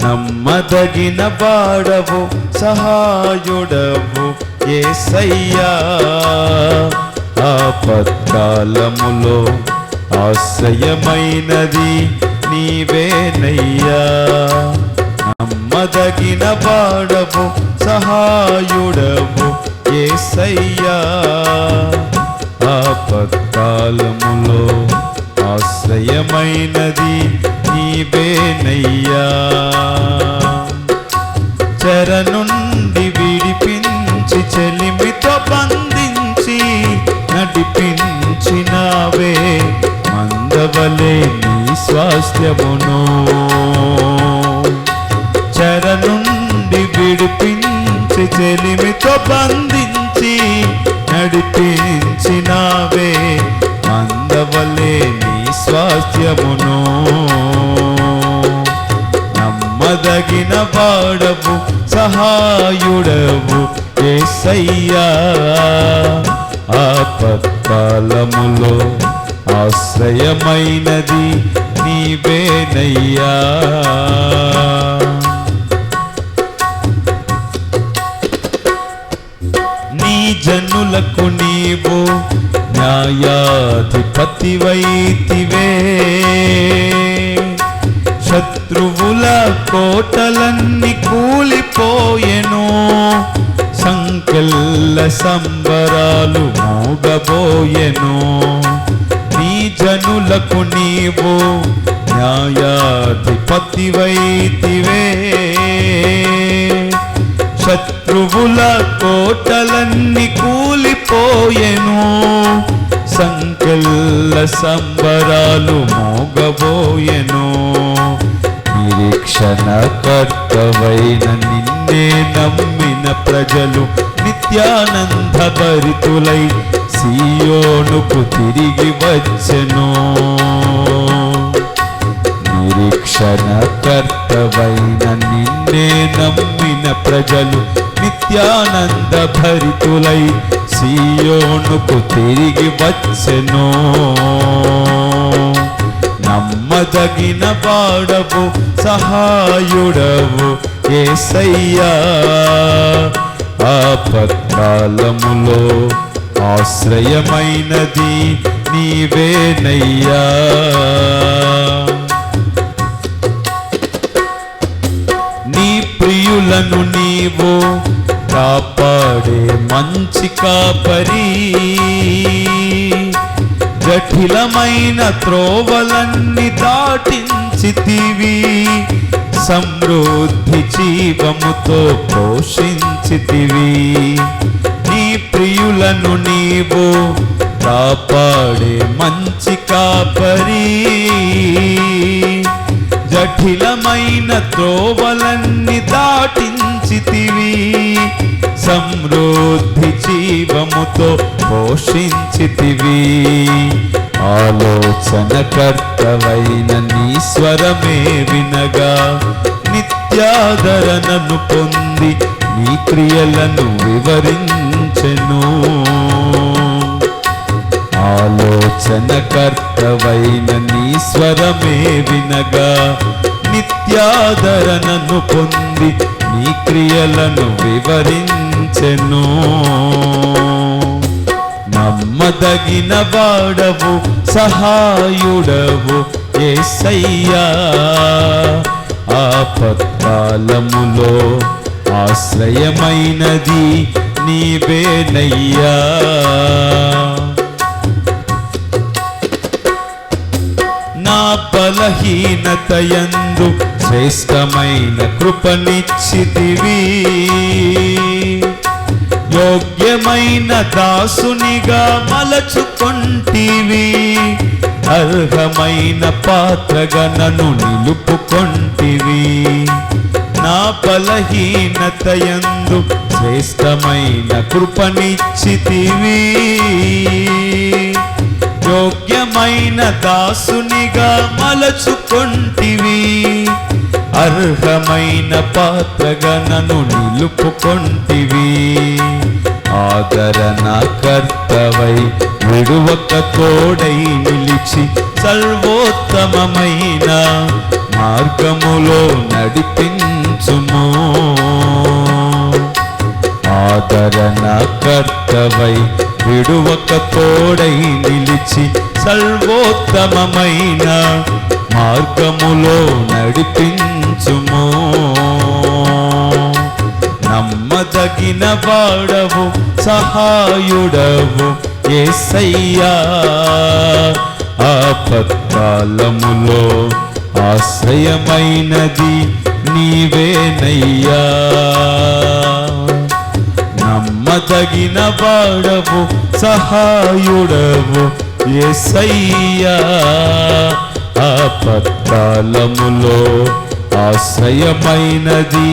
నమ్మదగిన వాడవు సహాయుడవు యేసయ్యా, ఆపత్కాలములో ఆశ్రయమైనది నీవేనయ్యా. నమ్మదగిన వాడవు సహాయుడవు యేసయ్యా, ఆపత్కాలములో ఆశ్రయమైనది నీవేనయ్యా. చెర నుండి విడిపించి చెలిమితో బంధించి నడిపించినావే, మందవలే నీ స్వాస్థ్యమును. చెర నుండి విడిపించి చెలిమితో బంధించి నడిపించినావే, మందవలే నీ స్వాస్థ్యమును. నమ్మదగిన వాడవు సహాయుడవు యేసయ్యా, ఆపత్కాలములో ఆశ్రయమైనది నీవేనయ్యా. నీ జనులకు నీవు న్యాయాధిపతివైతివే, శత్రువుల కోటలన్నీ కూలిపోయెను, సంకెళ్ళ సంబరాలు మోగబోయెను. నీ జనులకు నీవు న్యాయాధిపతివైతివే, శత్రువుల కోటలన్నీ కూలిపోయెను, సంకెళ్ళ సంబరాలు మోగబోయెను. నిరీక్షణకర్తవైన నిన్నే నమ్మిన ప్రజలు నిత్యానంద భరితులై సియోనుకు తిరిగి వచ్చెను. నిరీక్షణకర్తవైన నిన్నే నమ్మిన ప్రజలు నిత్యానంద భరితులై సియోనుకు తిరిగి వచ్చెను. నమ్మదగిన వాడవు సహాయుడవు యేసయ్యా, ఆపత్కాలములో ఆశ్రయమైనది నీవేనయ్యా. నీ ప్రియులను నీవు కాపాడే మంచి కాపరి, జటిలమైన త్రోవలన్నీ దాటించితివి, సమృద్ధి జీవముతో పోషించితివి. నీ ప్రియులను నీవు కాపాడే మంచి కాపరి, జటిలమైన త్రోవలన్నీ దాటించితివి, సమృద్ధి జీవముతో పోషించితివి. ఆలోచనకర్తవైన నీ స్వరమే వినగా నిత్యాదరణను పొంది నీ క్రియలను వివరించెను. ఆలోచనకర్తవైన నీ స్వరమే వినగా నిత్యాదరణను పొంది నీ క్రియలను వివరించెను. నమ్మదగిన వాడవు సహాయుడవు యేసయ్యా, ఆపత్కాలములో ఆశ్రయమైనది నీవేనయ్యా. నా బలహీనతయందు శ్రేష్టమైన కృపనిచ్చితివి, యోగ్యమైన దాసునిగా మలచుకొంటివి, అర్హమైన పాత్రగా నన్ను నిలుపుకొంటివి. నా బలహీనతయందు శ్రేష్టమైన కృపనిచ్చితివి, యోగ్యమైన దాసునిగా మలచుకొంటివి, అర్హమైన పాత్రగా నన్ను నిలుపుకొంటివి. ఆదరణకర్తవై విడువక తోడై నిలిచి సర్వోత్తమమైన మార్గములో నడిపించుము. ఆదరణ కర్తవై విడువక తోడై నిలిచి సర్వోత్తమమైన మార్గములో నడిపించుము. నమ్మదగిన వాడవు సహాయుడవు యేసయ్యా, ఆపత్కాలములో ఆశ్రయమైనది నీవేనయ్యా. నమ్మదగిన వాడవు సహాయుడవు యేసయ్యా, ఆపత్కాలములో ఆశ్రయమైనది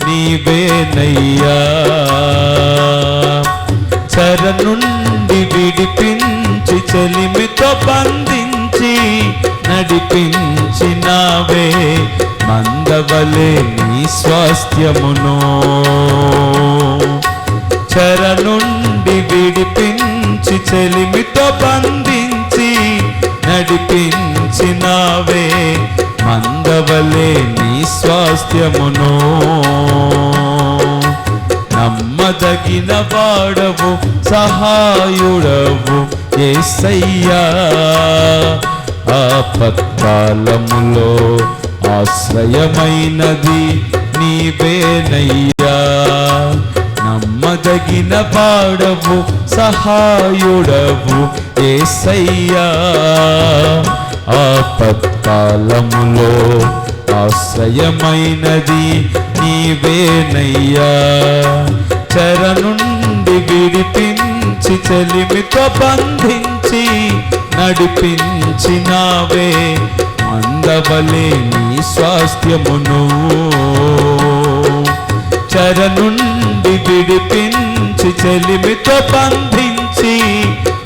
నీవేనయ్యా. చెర నుండి విడిపించి చెలిమితో బంధించి నడిపించినావే, మందవలే నీ స్వాస్థ్యమును. చెర నుండి విడిపించి చెలిమితో బంధించి నడిపించినావే, మందవలే నీ స్వాస్థ్యమును. నమ్మదగిన వాడవు సహాయుడవు యేసయ్యా, ఆపత్కాలములో ఆశ్రయమైనది నీవేనయ్యా. నమ్మదగిన వాడవు సహాయుడవు యేసయ్యా, ఆపత్కాలములో ఆశ్రయమైనది నీవేనయ్యా. చెర నుండి విడిపించి చెలిమితో బంధించి నడిపించినావే, మందవలే నీ స్వాస్థ్యమును. చెర నుండి విడిపించి చెలిమితో బంధించి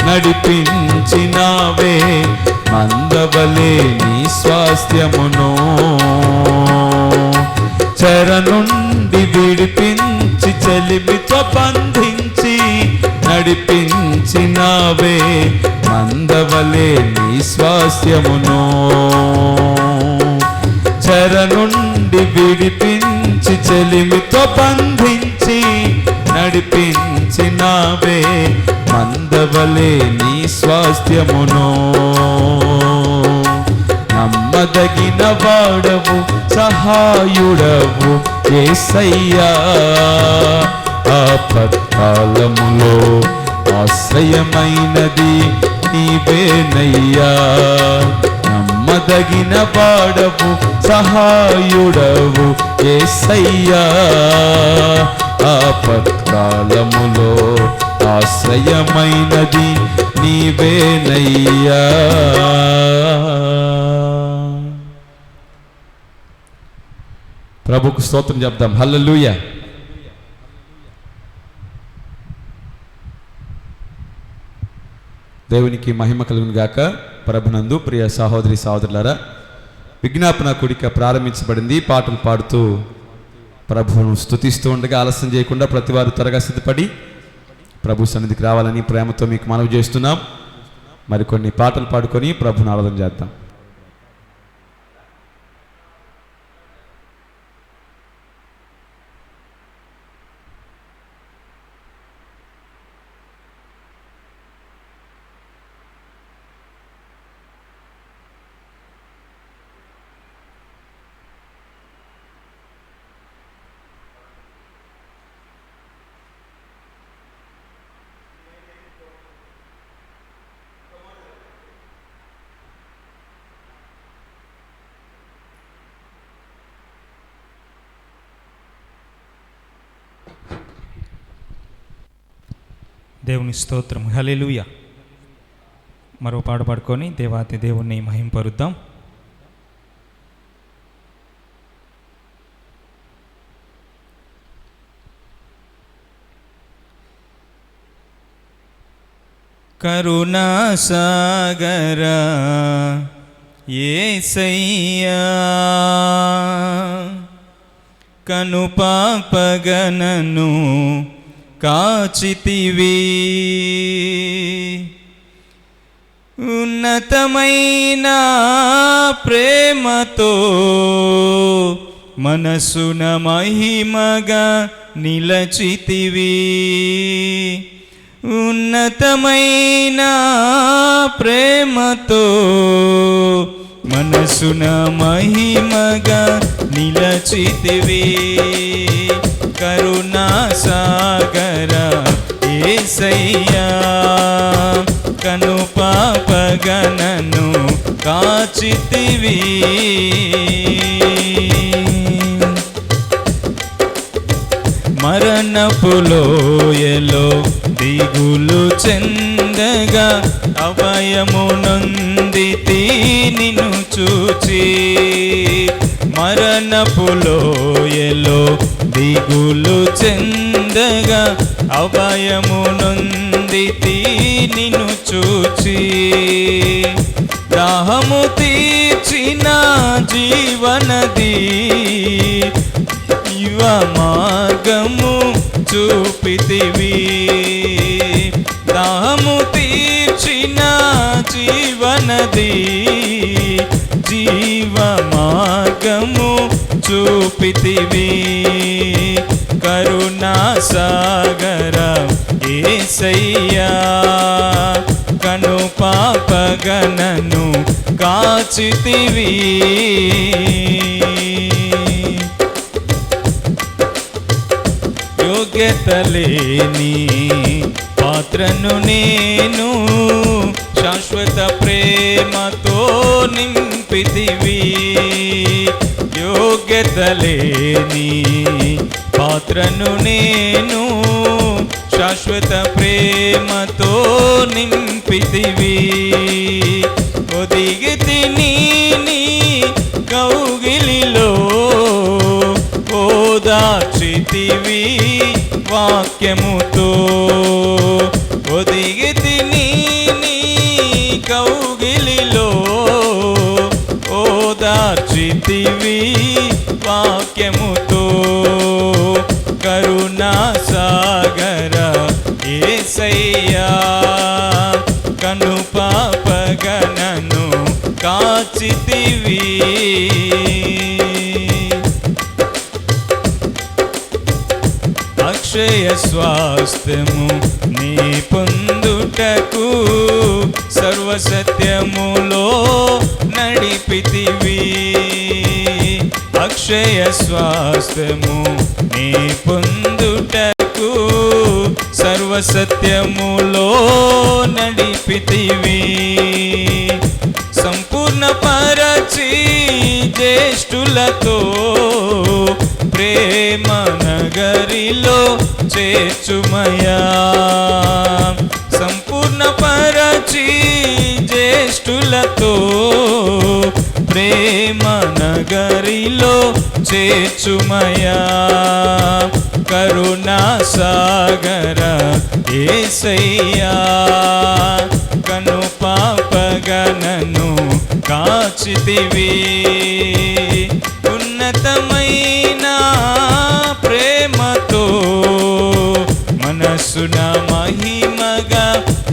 నడిపించినావే, మందవలే నీ స్వాస్థ్యమును. చెర నుండి విడిపించి చెలిమితో బంధించి నడిపించినావే, మందవలే నీ స్వాస్థ్యమును. చెర నుండి విడిపించి చెలిమితో బంధించి నడిపించినావే, మందవలే నీ స్వాస్థ్యమును. నమ్మదగిన వాడవు సహాయుడవు యేసయ్యా, ఆపత్కాలములో ఆశ్రయమైనది నీవేనయ్యా. నమ్మదగిన వాడవు సహాయుడవు యేసయ్యా, ఆపత్కాలములో ఆశ్రయమైనది నీవేనయ్యా. ప్రభుకు స్తోత్రం చెప్దాం. హల్లెలూయా. దేవునికి మహిమ కలుగును గాక. ప్రభునందు ప్రియ సహోదరి సహోదరులారా, విజ్ఞాపన కూడిక ప్రారంభించబడింది. పాటలు పాడుతూ ప్రభువును స్తుతిస్తూ ఉండగా ఆలస్యం చేయకుండా ప్రతివారు త్వరగా సిద్ధపడి ప్రభు సన్నిధికి రావాలని ప్రేమతో మీకు మనవి చేస్తున్నాం. మరికొన్ని పాటలు పాడుకొని ప్రభువును ఆరాధన చేద్దాం. దేవుని స్తోత్రం. హల్లెలూయా. మరో పాట పాడుకొని దేవాతి దేవుణ్ణి మహింపరుద్దాం. కరుణా సాగర యేసయ్యా, కనుపాపగనను కాచితివి, ఉన్నతమైన ప్రేమతో మనసున మహిమగా నిలచితివి. ఉన్నతమైన ప్రేమతో మనసున మహిమగా నిలచితివి. కరుణా సాగర యేసయ్యా, కను పాపగనను కాచితివి. మరణపు లోయలో దిగులు చెందగా అభయము నొందితి నిన్ను చూచి. మరణపు లోయలో దిగులు చెందగా అభయము నొందితి నిన్ను చూచి. దాహము తీర్చిన జీవనది జీవ మార్గము చూపితివి. దాహము తీర్చిన జీవనది జీవ మార్గము చూపితివి. కరుణా సాగర యేసయ్యా, కను పాపగనను కాచితివి. యోగ్యత లేని పాత్రను నేను శాశ్వత ప్రేమతో నింపితివి. యోగ్యత లేని పాత్రను నేను శాశ్వత ప్రేమతో నింపితివి. ఒదిగితి నీ కౌగిలిలో ఓదార్చితివి వాక్యముతో. ఒదిగితి నీ కౌగిలిలో ఓదార్చితివి వాక్యముతో. కరుణా సాగర యేసయ్యా, కను పాపగనను కాచితివి. అక్షయ స్వాస్థ్యము నీ పొందుటకు సర్వసత్యములో నడిపితివి. అక్షయ స్వాస్థ్యము నీ పొందుటకు సర్వసత్యములో నడిపితివి. సంపూర్ణ పరచి జ్యేష్ఠులతో ప్రేమ నగరిలో చేర్చుమయా. సంపూర్ణ పరచి జ్యేష్ఠులతో ప్రేమ నగరిలో చేర్చుమయా. కరుణా సాగర యేసయ్యా, కను పాపగనను కాచితివి. ఉన్నతమైన ప్రేమతో మనసున మహిమగా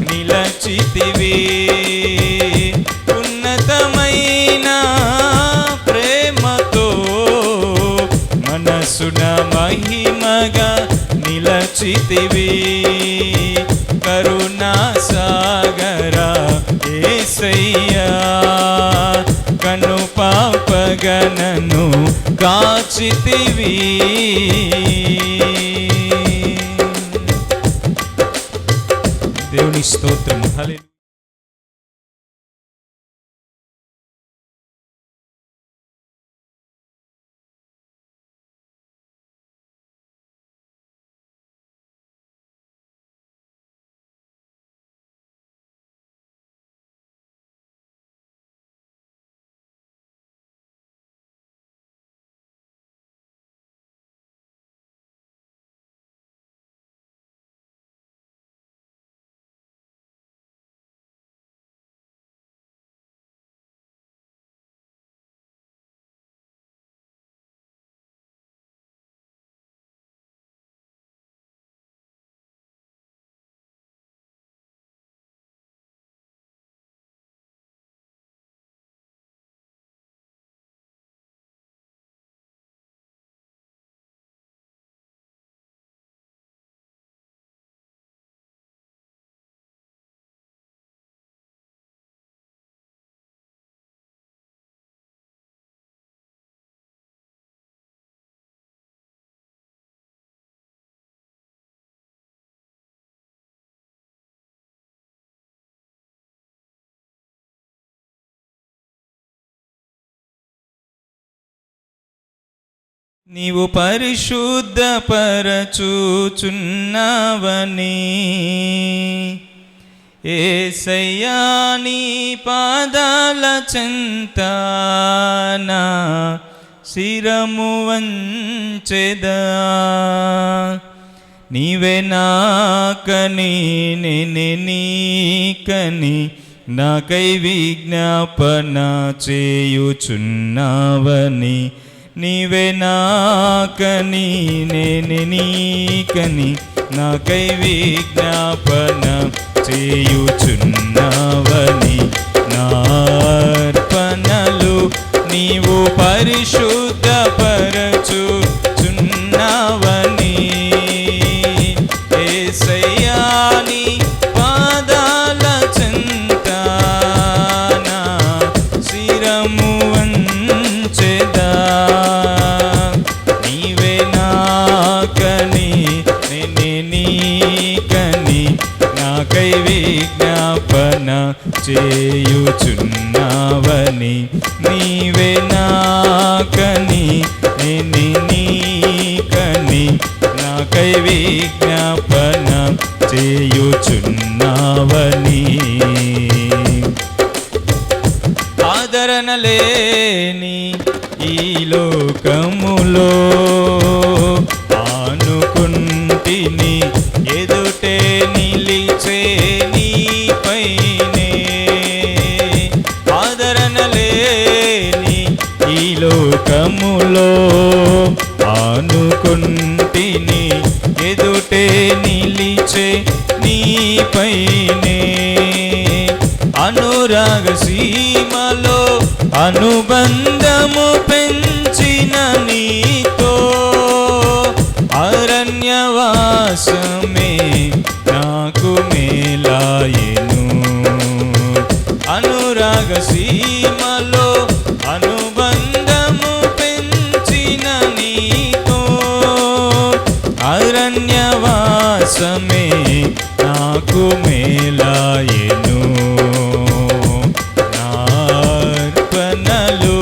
నిలచితివి. ఉన్నతమైన ప్రేమతో మనసున మహిమగా నిలచితివి. కరుణా సాగర యేసయ్యా, కను పాపగనను కాచితివి. దేవుని స్తోత్రం. హల్లెలూయా. నీవు పరిశుద్ధపరచుచున్నావని యేసయ్యా నీ పాదాల చెంత నా శిరము వంచెదా. నీవే నాకని నేనే నీకని నాకై విజ్ఞాపన చేయుచున్నావని. నీవే నాకని నేనే నీకని నాకై విజ్ఞాపన చేయుచున్నావని. నా అర్పణలు నీవు పరిశుద్ధపరచుచున్నావని యేసయ్యా నీ పాదాల చెంత నా శిరము వంచెదా. నీవే నాకని నేనే నీకని నాకై విజ్ఞాపన చేయుచున్నావని. నీవే నాకని నేనే నీకని నాకై విజ్ఞాపన చేయుచున్నావని. ఆదరణ లేని ఈ లోకములో ఆనుకుంటిని ఎదుటే నిలిచే నీపైనే. ఆదరణ లేని ఈ లోకములో ఆనుకుంటిని ఎదుటే నిలిచే నీపైనే. అనురాగ సీమలో అనుబంధము పెంచిన నీతో అరణ్యవాసమే నాకు మేలాయెను. అనురాగ సీమలో అనుబంధము పెంచిన నీతో అరణ్యవాసమే నాకు మేలాయెను. నా అర్పణలు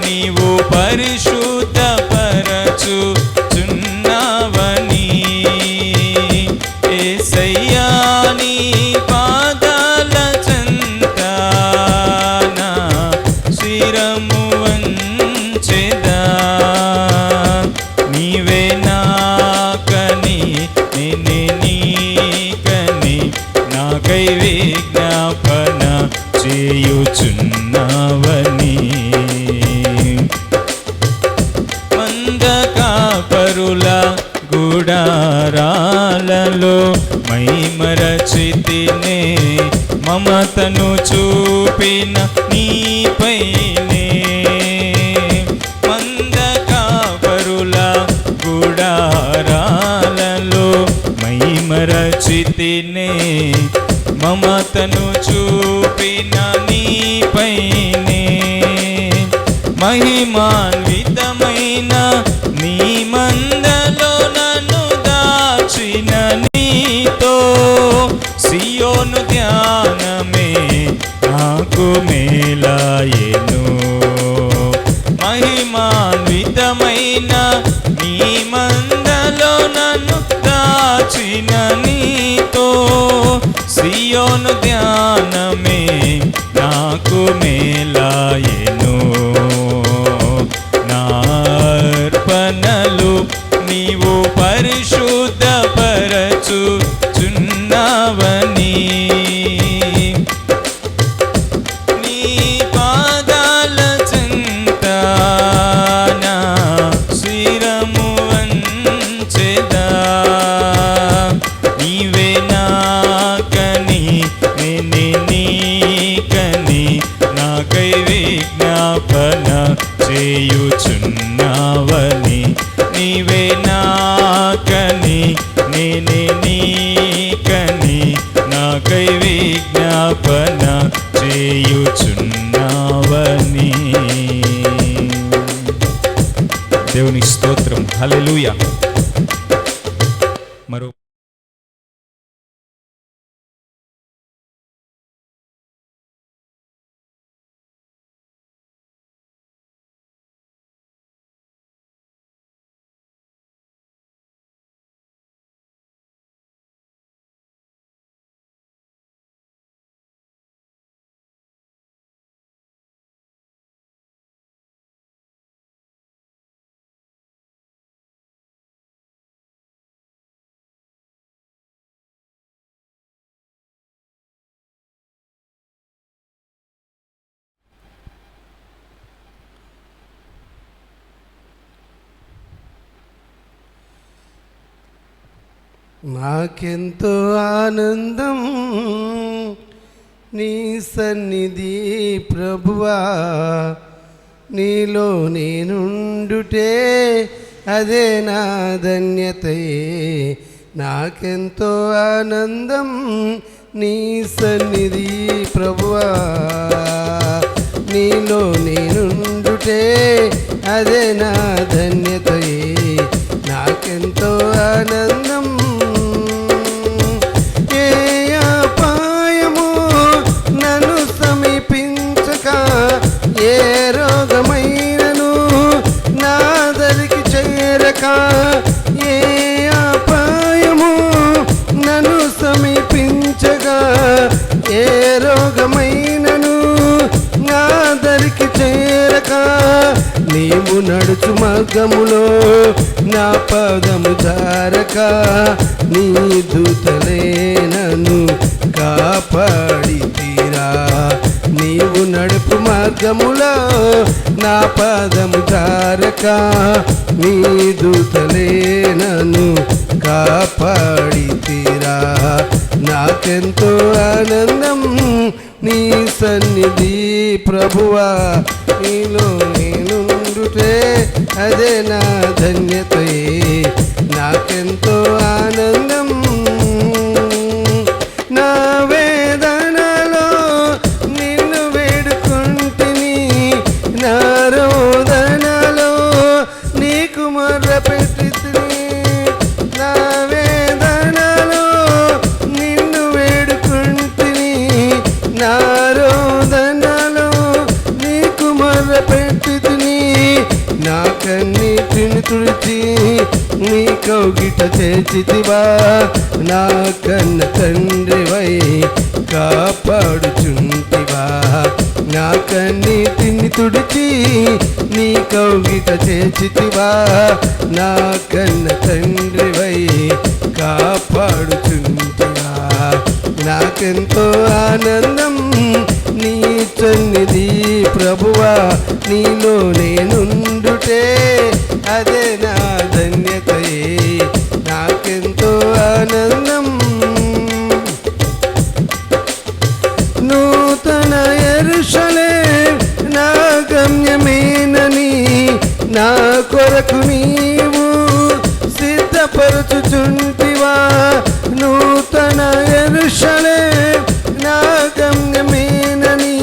నీవు పరిశుద్ధపరచుచున్నావని యేసయ్యా నీ పాదాల చెంత నా శిరము వంచెదా. నీవే నాకని నేనే నీకని నాకై విజ్ఞాపన చేయుచున్నావని. మంద కాపరుల గుడారాలలో మైమరచితినే మమతను చూపిన నీపైనే. మంద కాపరుల గుడారాలలో మైమరచితినే మమతను చూపిన నీపైనే. మహిమాన్వితమైన నీ మందలో నన్ను దాచిన నీతో సియోను ధ్యానమే నాకు మేలాయెను. మహిమాన్వితమైన నీ మందలో నన్ను దాచిన నీతో సియోను ధ్యానమే నాకు మేలాయెను. నా అర్పణలు నీవు పరిశుద్ధపరచుచున్నావని. నీ పాదాల చెంత నా శిరము వంచెదా. నీవే నాకని నేనే నీకని నాకై విజ్ఞాపన చేయుచున్నావని. నీవే నాకని నేనే నీకని నాకై విజ్ఞాపన చేయుచున్నావని. దేవుని స్తోత్రం. హల్లెలూయా. మరో నాకెంతో ఆనందం నీ సన్నిధి ప్రభువా, నీలో నేనుండుటే అదే నా ధన్యతయే. నాకెంతో ఆనందం నీ సన్నిధి ప్రభువా, నీలో నేనుండుటే అదే నా ధన్యతయే. నాకెంతో ఆనందం. ఏ అపాయము నన్ను సమీపించక, ఏ రోగమైనను నా దరికి చేరక, ఏ అపాయము నన్ను సమీపించగా, ఏ రోగమైనను నా దరికి చేరక, నీవు నడుచు మార్గములో నా పాదము జారక, నీ దూతలే నన్ను కాపాడితీరా. నీవు నడుపు మార్గములో నా పాదము జారక, నీ దూతలే నన్ను కాపాడితీరా. నాకెంతో ఆనందం నీ సన్నిధి ప్రభువా, నీలో నేనుండుటే అదే నా ధన్యతయే. నాకెంతో ఆనందం. నా వేదనలో నిన్ను వేడుకుంటిని, నా రోదనలో నీకు మొర్రపెట్టితిని. నా వేదనలో నిన్ను వేడుకుంటిని, నా రోదనలో నీకు మొర్రపెట్టితిని. నా కన్నీటిని తుడిచి నీ కౌగిట చేర్చితివా. నా కన్న తండ్రివై కాపాడుచుంటివా. నా కన్నీటిని తుడిచి నీ కౌగిట చేర్చితివా. నా కన్న తండ్రివై కాపాడుచుంటివా. నాకెంతో ఆనందం నీ సన్నిధి ప్రభువా, నీలో నేనుండుటే అదే నా ధన్యతయే. నాకెంతో ఆనందం. నూతన యెరూషలేము నా గమ్యమేనని నా కొరకు నీవు సిద్ధపరచుచుంటివా. నూతన యెరూషలేము నా గమ్యమేనని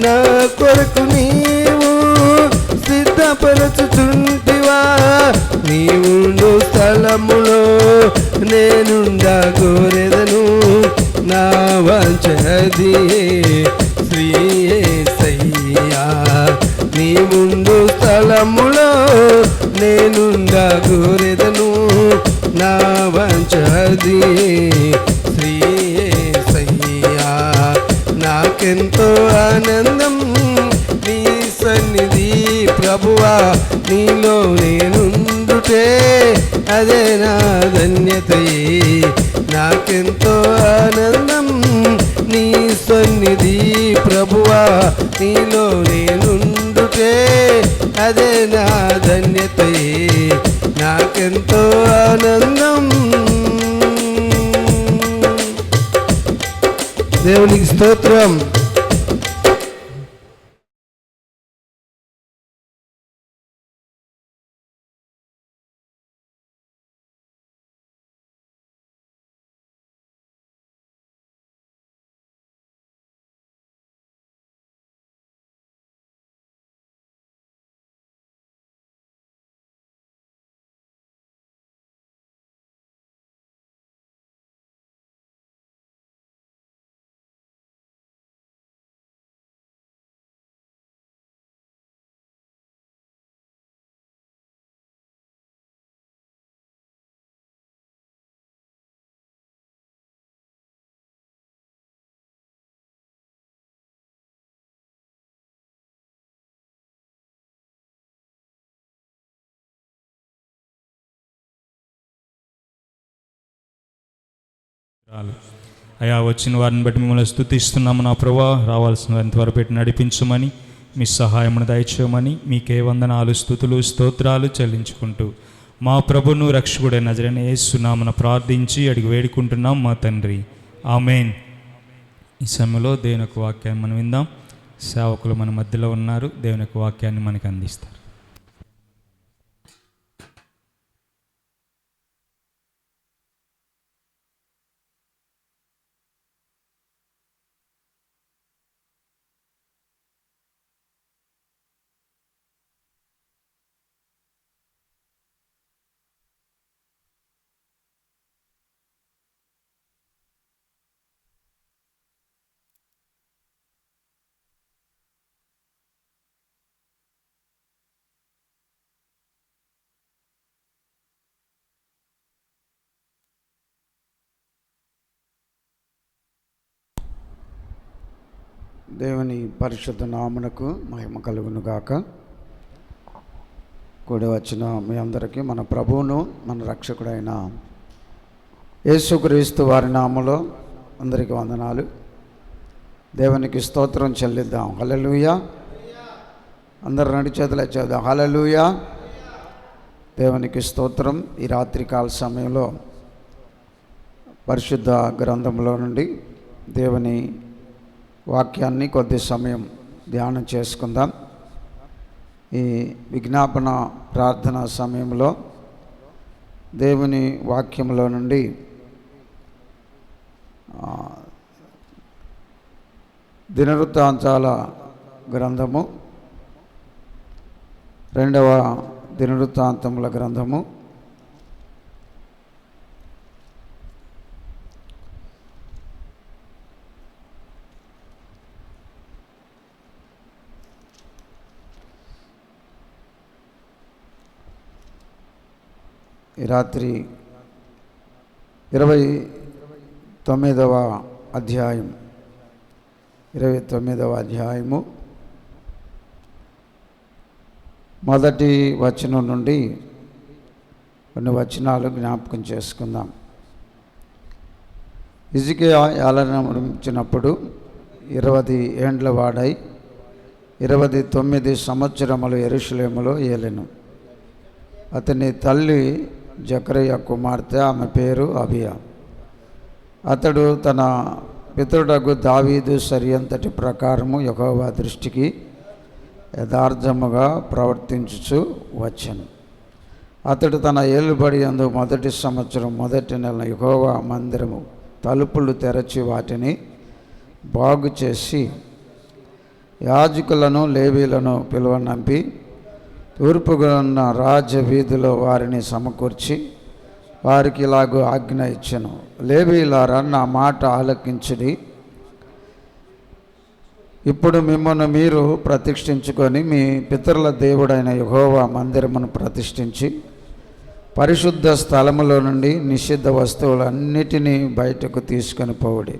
నా కొరకు నీవు సిద్ధపరచుచుంటివా. నీవుండు స్థలములో నేనుండా గోరెదను. నా వాంఛది శ్రీ యేసయ్యా. నీవుండు స్థలములో నేనుండా గోరెదను. నా వాంఛది శ్రీ యేసయ్యా. నాకెంతో ఆనందం నీ సన్నిధి ప్రభువా, నీలో నేనుండుటే అదే నా ధన్యతయే. నాకెంతో ఆనందం నీ సన్నిధి ప్రభువా, నీలో నేనుండుటే అదే నా ధన్యతయే. నాకెంతో ఆనందం. దేవునికి స్తోత్రం. అయా వచ్చిన వారిని బట్టి మిమ్మల్ని స్తుతిస్తున్నాము నా ప్రభువా. రావాల్సిన వారిని త్వరపెట్టి నడిపించమని, మీ సహాయమును దయచేయమని మీకే వందనాలు స్తుతులు స్తోత్రాలు చెల్లించుకుంటూ మా ప్రభును రక్షకుడైన నజరైన యేసు నామమున ప్రార్థించి అడిగి వేడుకుంటున్నాం మా తండ్రి, ఆమేన్. ఈ సమయంలో దేవుని యొక్క వాక్యాన్ని మనం విందాం. సేవకులు మన మధ్యలో ఉన్నారు, దేవుని యొక్క వాక్యాన్ని మనకు అందిస్తారు. దేవుని పరిశుద్ధ నామమునకు మహిమ కలుగును గాక. కూడి వచ్చిన మీ అందరికీ మన ప్రభువును మన రక్షకుడైన యేసుక్రీస్తు వారి నామములో అందరికీ వందనాలు. దేవునికి స్తోత్రం చెల్లిద్దాం. హల్లెలూయా. అందరు రెండు చేతులు చేద్దాం. హల్లెలూయా. దేవునికి స్తోత్రం. ఈ రాత్రికాల సమయంలో పరిశుద్ధ గ్రంథంలో నుండి దేవుని వాక్యాన్ని కొద్ది సమయం ధ్యానం చేసుకుందాం. ఈ విజ్ఞాపన ప్రార్థన సమయంలో దేవుని వాక్యంలో నుండి దినవృత్తాంతాల గ్రంథము, 2వ దినవృత్తాంతముల గ్రంథము, 29వ అధ్యాయం, 29వ అధ్యాయము మొదటి వచనం నుండి కొన్ని వచనాలు జ్ఞాపకం చేసుకుందాం. హిజ్కియా ఏలనముచ్చినప్పుడు 20 ఏండ్ల వాడై 29 సంవత్సరములు యెరూషలేములో ఏలెను. అతని తల్లి జకరియా కుమార్తె, ఆమె పేరు అబియా. అతడు తన పితరుడగు దావీదు సరియంతటి ప్రకారము యెహోవా దృష్టికి యథార్థముగా ప్రవర్తించుచు వచ్చెను. అతడు తన ఏలుబడి యందు మొదటి సంవత్సరం మొదటి నెల యెహోవా మందిరము తలుపులు తెరచి వాటిని బాగు చేసి యాజకులను లేవీలను పిలువనంపి తూర్పుగా ఉన్న రాజవీధిలో వారిని సమకూర్చి వారికి ఇలాగూ ఆజ్ఞ ఇచ్చెను. లేవీయులారా, నా మాట ఆలకించుడి. ఇప్పుడు మిమ్మల్ని మీరు ప్రతిష్ఠించుకొని మీ పితరుల దేవుడైన యెహోవా మందిరమును ప్రతిష్ఠించి పరిశుద్ధ స్థలములో నుండి నిషిద్ధ వస్తువులన్నిటినీ బయటకు తీసుకొని పోవుడి.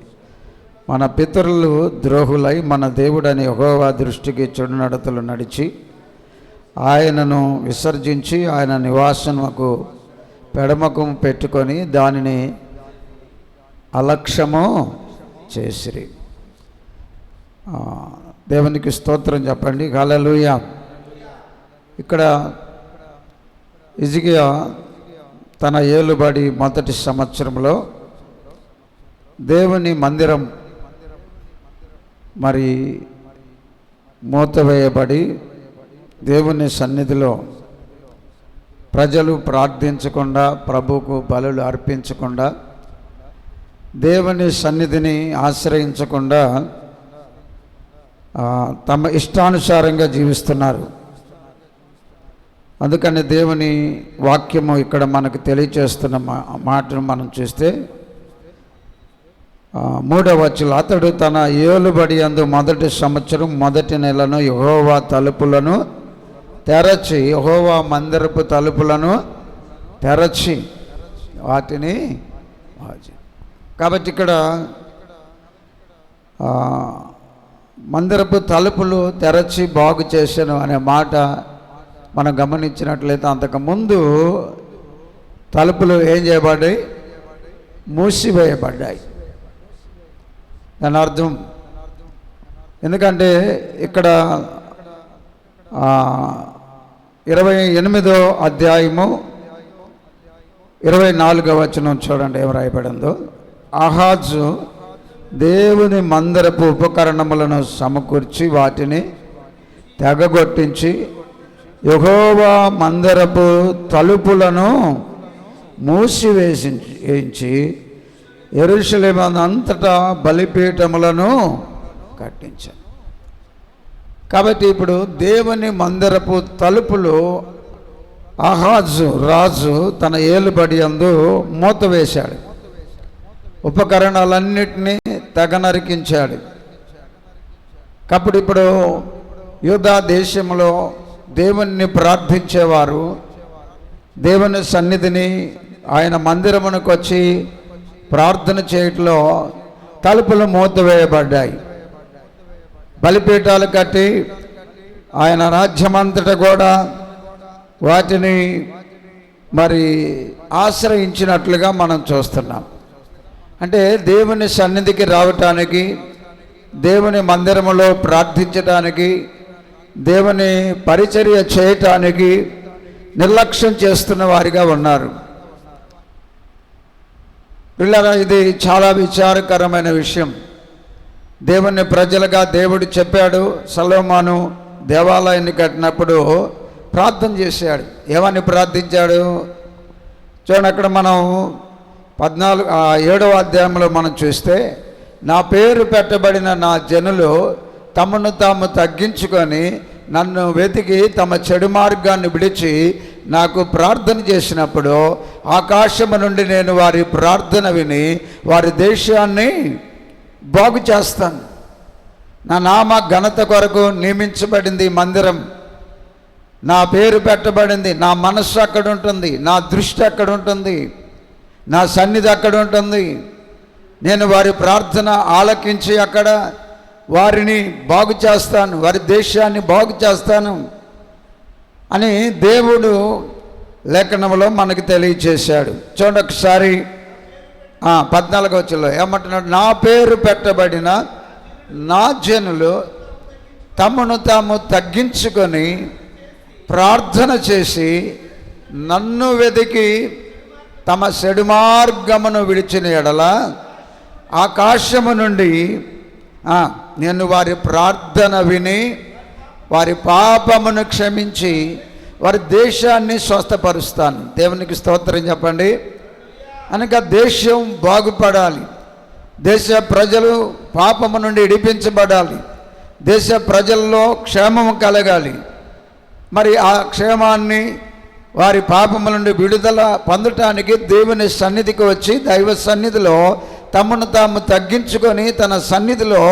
మన పితరులు ద్రోహులై మన దేవుడైన యెహోవా దృష్టికి చెడు నడతలు నడిచి ఆయనను విసర్జించి ఆయన నివాసముకు పెడమకము పెట్టుకొని దానిని అలక్ష్యము చేసిరి. దేవునికి స్తోత్రం చెప్పండి. హల్లెలూయా. ఇక్కడ హిజ్కియా తన ఏలుబడి మొదటి సంవత్సరంలో దేవుని మందిరం మరి మూతవేయబడి దేవుని సన్నిధిలో ప్రజలు ప్రార్థించకుండా, ప్రభువుకు బలులు అర్పించకుండా, దేవుని సన్నిధిని ఆశ్రయించకుండా తమ ఇష్టానుసారంగా జీవిస్తున్నారు. అందుకని దేవుని వాక్యము ఇక్కడ మనకు తెలియచేస్తున్న మాటను మనం చూస్తే 3వ వచనం, అతడు తన ఏలుబడి యందు మొదటి సంవత్సరం మొదటి నెలను యెహోవా తలుపులను తెరచి, యెహోవా మందిరపు తలుపులను తెరచి వాటిని. కాబట్టి ఇక్కడ మందిరపు తలుపులు తెరచి బాగు చేశాను అనే మాట మనం గమనించినట్లయితే, అంతకుముందు తలుపులు ఏం చేయబడ్డాయి? మూసివేయబడ్డాయి. దాని అర్థం, ఎందుకంటే ఇక్కడ 28వ అధ్యాయము 24వ వచనం చూడండి ఏం రాయబడిందో. ఆహాజు దేవుని మందిరపు ఉపకరణములను సమకూర్చి వాటిని తెగగొట్టించి యెహోవా మందిరపు తలుపులను మూసివేయించి యెరూషలేము అంతటా బలిపీఠములను కట్టించాను. కాబట్టి ఇప్పుడు దేవుని మందిరపు తలుపులు ఆహాజు రాజు తన ఏలుబడి యందు మూత వేశాడు. ఉపకరణాలన్నిటినీ తెగ నరికించాడు. కాబట్టి ఇప్పుడు యూదా దేశంలో దేవుణ్ణి ప్రార్థించేవారు దేవుని సన్నిధిని ఆయన మందిరమునకు వచ్చి ప్రార్థన చేయటంలో తలుపులు మూతవేయబడ్డాయి. బలిపీఠాలు కట్టి ఆయన రాజ్యమంతటా కూడా వాటిని మరి ఆశ్రయించినట్లుగా మనం చూస్తున్నాం. అంటే దేవుని సన్నిధికి రావటానికి, దేవుని మందిరములో ప్రార్థించటానికి, దేవుని పరిచర్య చేయటానికి నిర్లక్ష్యం చేస్తున్న వారిగా ఉన్నారు. పిల్లరా, ఇది చాలా విచారకరమైన విషయం. దేవుని ప్రజలుగా దేవుడు చెప్పాడు. సొలొమోను దేవాలయాన్ని కట్టినప్పుడు ప్రార్థన చేశాడు. ఏమని ప్రార్థించాడు చూడండి. అక్కడ మనం 7వ అధ్యాయంలో మనం చూస్తే, నా పేరు పెట్టబడిన నా జనులు తమను తాము తగ్గించుకొని నన్ను వెతికి తమ చెడు మార్గాన్ని విడిచి నాకు ప్రార్థన చేసినప్పుడు ఆకాశము నుండి నేను వారి ప్రార్థన విని వారి దేశాన్ని బాగు చేస్తాను. నా నామ ఘనత కొరకు నియమించబడింది మందిరం. నా పేరు పెట్టబడింది. నా మనస్సు అక్కడ ఉంటుంది, నా దృష్టి అక్కడ ఉంటుంది, నా సన్నిధి అక్కడ ఉంటుంది. నేను వారి ప్రార్థన ఆలకించి అక్కడ వారిని బాగు చేస్తాను, వారి దేశాన్ని బాగు చేస్తాను అని దేవుడు లేఖనంలో మనకు తెలియచేశాడు. చూడండి ఒకసారి 14వ వచనంలో ఏమంటున్నాడు? నా పేరు పెట్టబడిన నా జనులు తమను తాము తగ్గించుకొని ప్రార్థన చేసి నన్ను వెతికి తమ చెడు మార్గమును విడిచిన ఎడల ఆకాశము నుండి నేను వారి ప్రార్థన విని వారి పాపమును క్షమించి వారి దేశాన్ని స్వస్థపరుస్తాను. దేవునికి స్తోత్రం చెప్పండి. అనగా దేశం బాగుపడాలి, దేశ ప్రజలు పాపము నుండి విడిపించబడాలి, దేశ ప్రజల్లో క్షేమము కలగాలి. మరి ఆ క్షేమాన్ని వారి పాపము నుండి విడుదల పొందటానికి దేవుని సన్నిధికి వచ్చి దైవ సన్నిధిలో తమను తాము తగ్గించుకొని తన సన్నిధిలో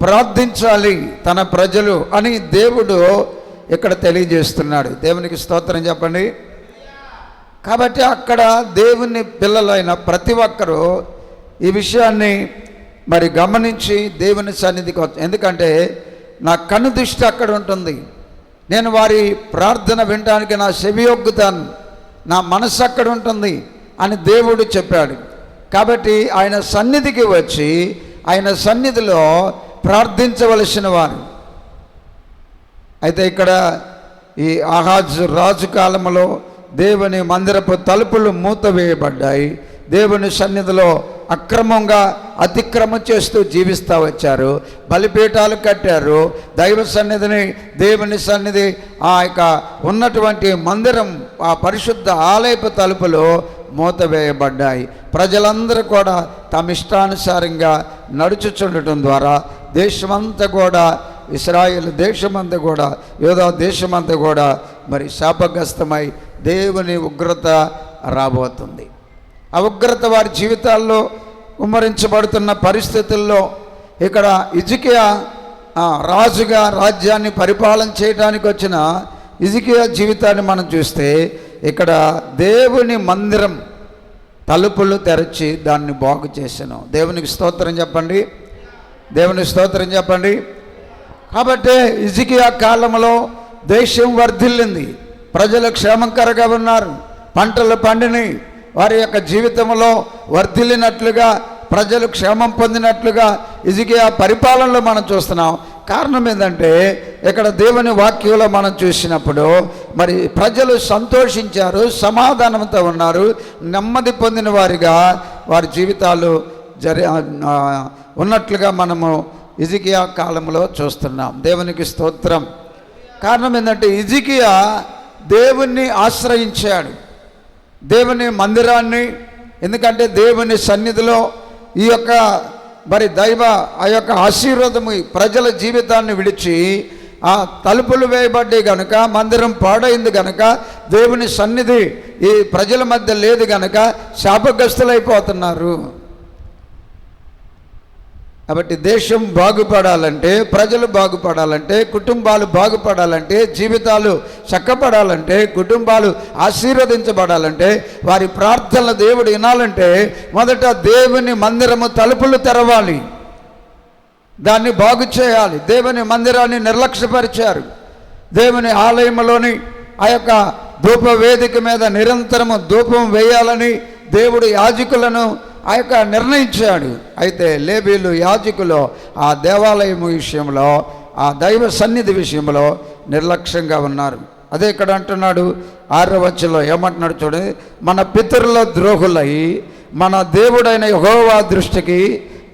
ప్రార్థించాలి తన ప్రజలు అని దేవుడు ఇక్కడ తెలియజేస్తున్నాడు. దేవునికి స్తోత్రం చెప్పండి. కాబట్టి అక్కడ దేవుని పిల్లలైన ప్రతి ఒక్కరూ ఈ విషయాన్ని మరి గమనించి దేవుని సన్నిధికి ఎందుకంటే నా కన్ను దృష్టి అక్కడ ఉంటుంది, నేను వారి ప్రార్థన వినడానికి నా చెవియొగ్గుతాను, నా మనసు అక్కడ ఉంటుంది అని దేవుడు చెప్పాడు. కాబట్టి ఆయన సన్నిధికి వచ్చి ఆయన సన్నిధిలో ప్రార్థించవలసిన వారు. అయితే ఇక్కడ ఈ ఆహాజు రాజు కాలంలో దేవుని మందిరపు తలుపులు మూతవేయబడ్డాయి. దేవుని సన్నిధిలో అక్రమంగా అతిక్రమం చేస్తూ జీవిస్తూ వచ్చారు. బలిపీఠాలు కట్టారు. దైవ సన్నిధిని, దేవుని సన్నిధి, ఆ యొక్క ఉన్నటువంటి మందిరం, ఆ పరిశుద్ధ ఆలయపు తలుపులు మూతవేయబడ్డాయి. ప్రజలందరూ కూడా తమ ఇష్టానుసారంగా నడుచుచుండటం ద్వారా దేశమంతా కూడా, ఇశ్రాయేలు దేశమంతా కూడా, యూదా దేశమంతా కూడా మరి శాపగ్రస్తమై దేవుని ఉగ్రత రాబోతుంది. ఆ ఉగ్రత వారి జీవితాల్లో కుమ్మరించబడుతున్న పరిస్థితుల్లో ఇక్కడ హిజ్కియా రాజుగా రాజ్యాన్ని పరిపాలన చేయడానికి వచ్చిన హిజ్కియా జీవితాన్ని మనం చూస్తే ఇక్కడ దేవుని మందిరం తలుపులు తెరచి దాన్ని బాగు చేశాను. దేవునికి స్తోత్రం చెప్పండి. దేవునికి స్తోత్రం చెప్పండి. కాబట్టి హిజ్కియా కాలంలో దేశం వర్ధిల్లింది, ప్రజలు క్షేమకరంగా ఉన్నారు, పంటలు పండినాయి, వారి యొక్క జీవితంలో వర్ధిల్లినట్లుగా, ప్రజలు క్షేమం పొందినట్లుగా హిజ్కియా పరిపాలనలో మనం చూస్తున్నాం. కారణం ఏంటంటే ఇక్కడ దేవుని వాక్యంలో మనం చూసినప్పుడు మరి ప్రజలు సంతోషించారు, సమాధానంతో ఉన్నారు, నెమ్మది పొందిన వారిగా వారి జీవితాలు ఉన్నట్లుగా మనము హిజ్కియా కాలంలో చూస్తున్నాం. దేవునికి స్తోత్రం. కారణం ఏంటంటే హిజ్కియా దేవుణ్ణి ఆశ్రయించాడు, దేవుని మందిరాన్ని. ఎందుకంటే దేవుని సన్నిధిలో ఈ యొక్క మరి దైవ ఆ యొక్క ఆశీర్వాదము ప్రజల జీవితాన్ని విడిచి ఆ తలుపులు వేయబడ్డాయి గనుక, మందిరం పాడైంది గనుక, దేవుని సన్నిధి ఈ ప్రజల మధ్య లేదు గనుక శాపగ్రస్తులైపోతున్నారు. కాబట్టి దేశం బాగుపడాలంటే, ప్రజలు బాగుపడాలంటే, కుటుంబాలు బాగుపడాలంటే, జీవితాలు చక్కపడాలంటే, కుటుంబాలు ఆశీర్వదించబడాలంటే, వారి ప్రార్థనలు దేవుడు వినాలంటే మొదట దేవుని మందిరము తలుపులు తెరవాలి, దాన్ని బాగు చేయాలి. దేవుని మందిరాన్ని నిర్లక్ష్యపరిచారు. దేవుని ఆలయంలోని ఆ యొక్క ధూప వేదిక మీద నిరంతరము ధూపం వేయాలని దేవుడు యాజకులను ఆ యొక్క నిర్ణయించాడు. అయితే లేవీలు యాజకులు ఆ దేవాలయం విషయంలో, ఆ దైవ సన్నిధి విషయంలో నిర్లక్ష్యంగా ఉన్నారు. అదే ఇక్కడ అంటున్నాడు 6వ వచనంలో ఏమంటున్నాడు చూడండి, మన పితరుల ద్రోహులై మన దేవుడైన యెహోవా దృష్టికి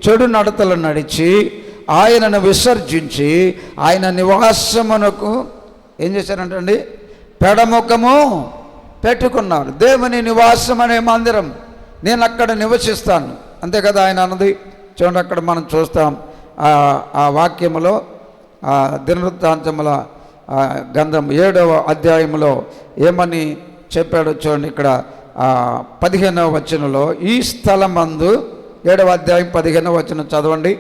చెడు నడతలు నడిచి ఆయనను విసర్జించి ఆయన నివాసమునకు ఏం చేశారంటండి, పెడముఖము పెట్టుకున్నారు. దేవుని నివాసం అనే మందిరం, నేను అక్కడ నివసిస్తాను, అంతే కదా ఆయన అన్నది. చూడండి అక్కడ మనం చూస్తాం ఆ వాక్యములో, ఆ దినవృత్తాంతముల గ్రంథం 7వ అధ్యాయంలో ఏమని చెప్పాడో చూడండి. ఇక్కడ 15వ వచనంలో, ఈ స్థలమందు 7వ అధ్యాయం 15వ వచనం చదవండి.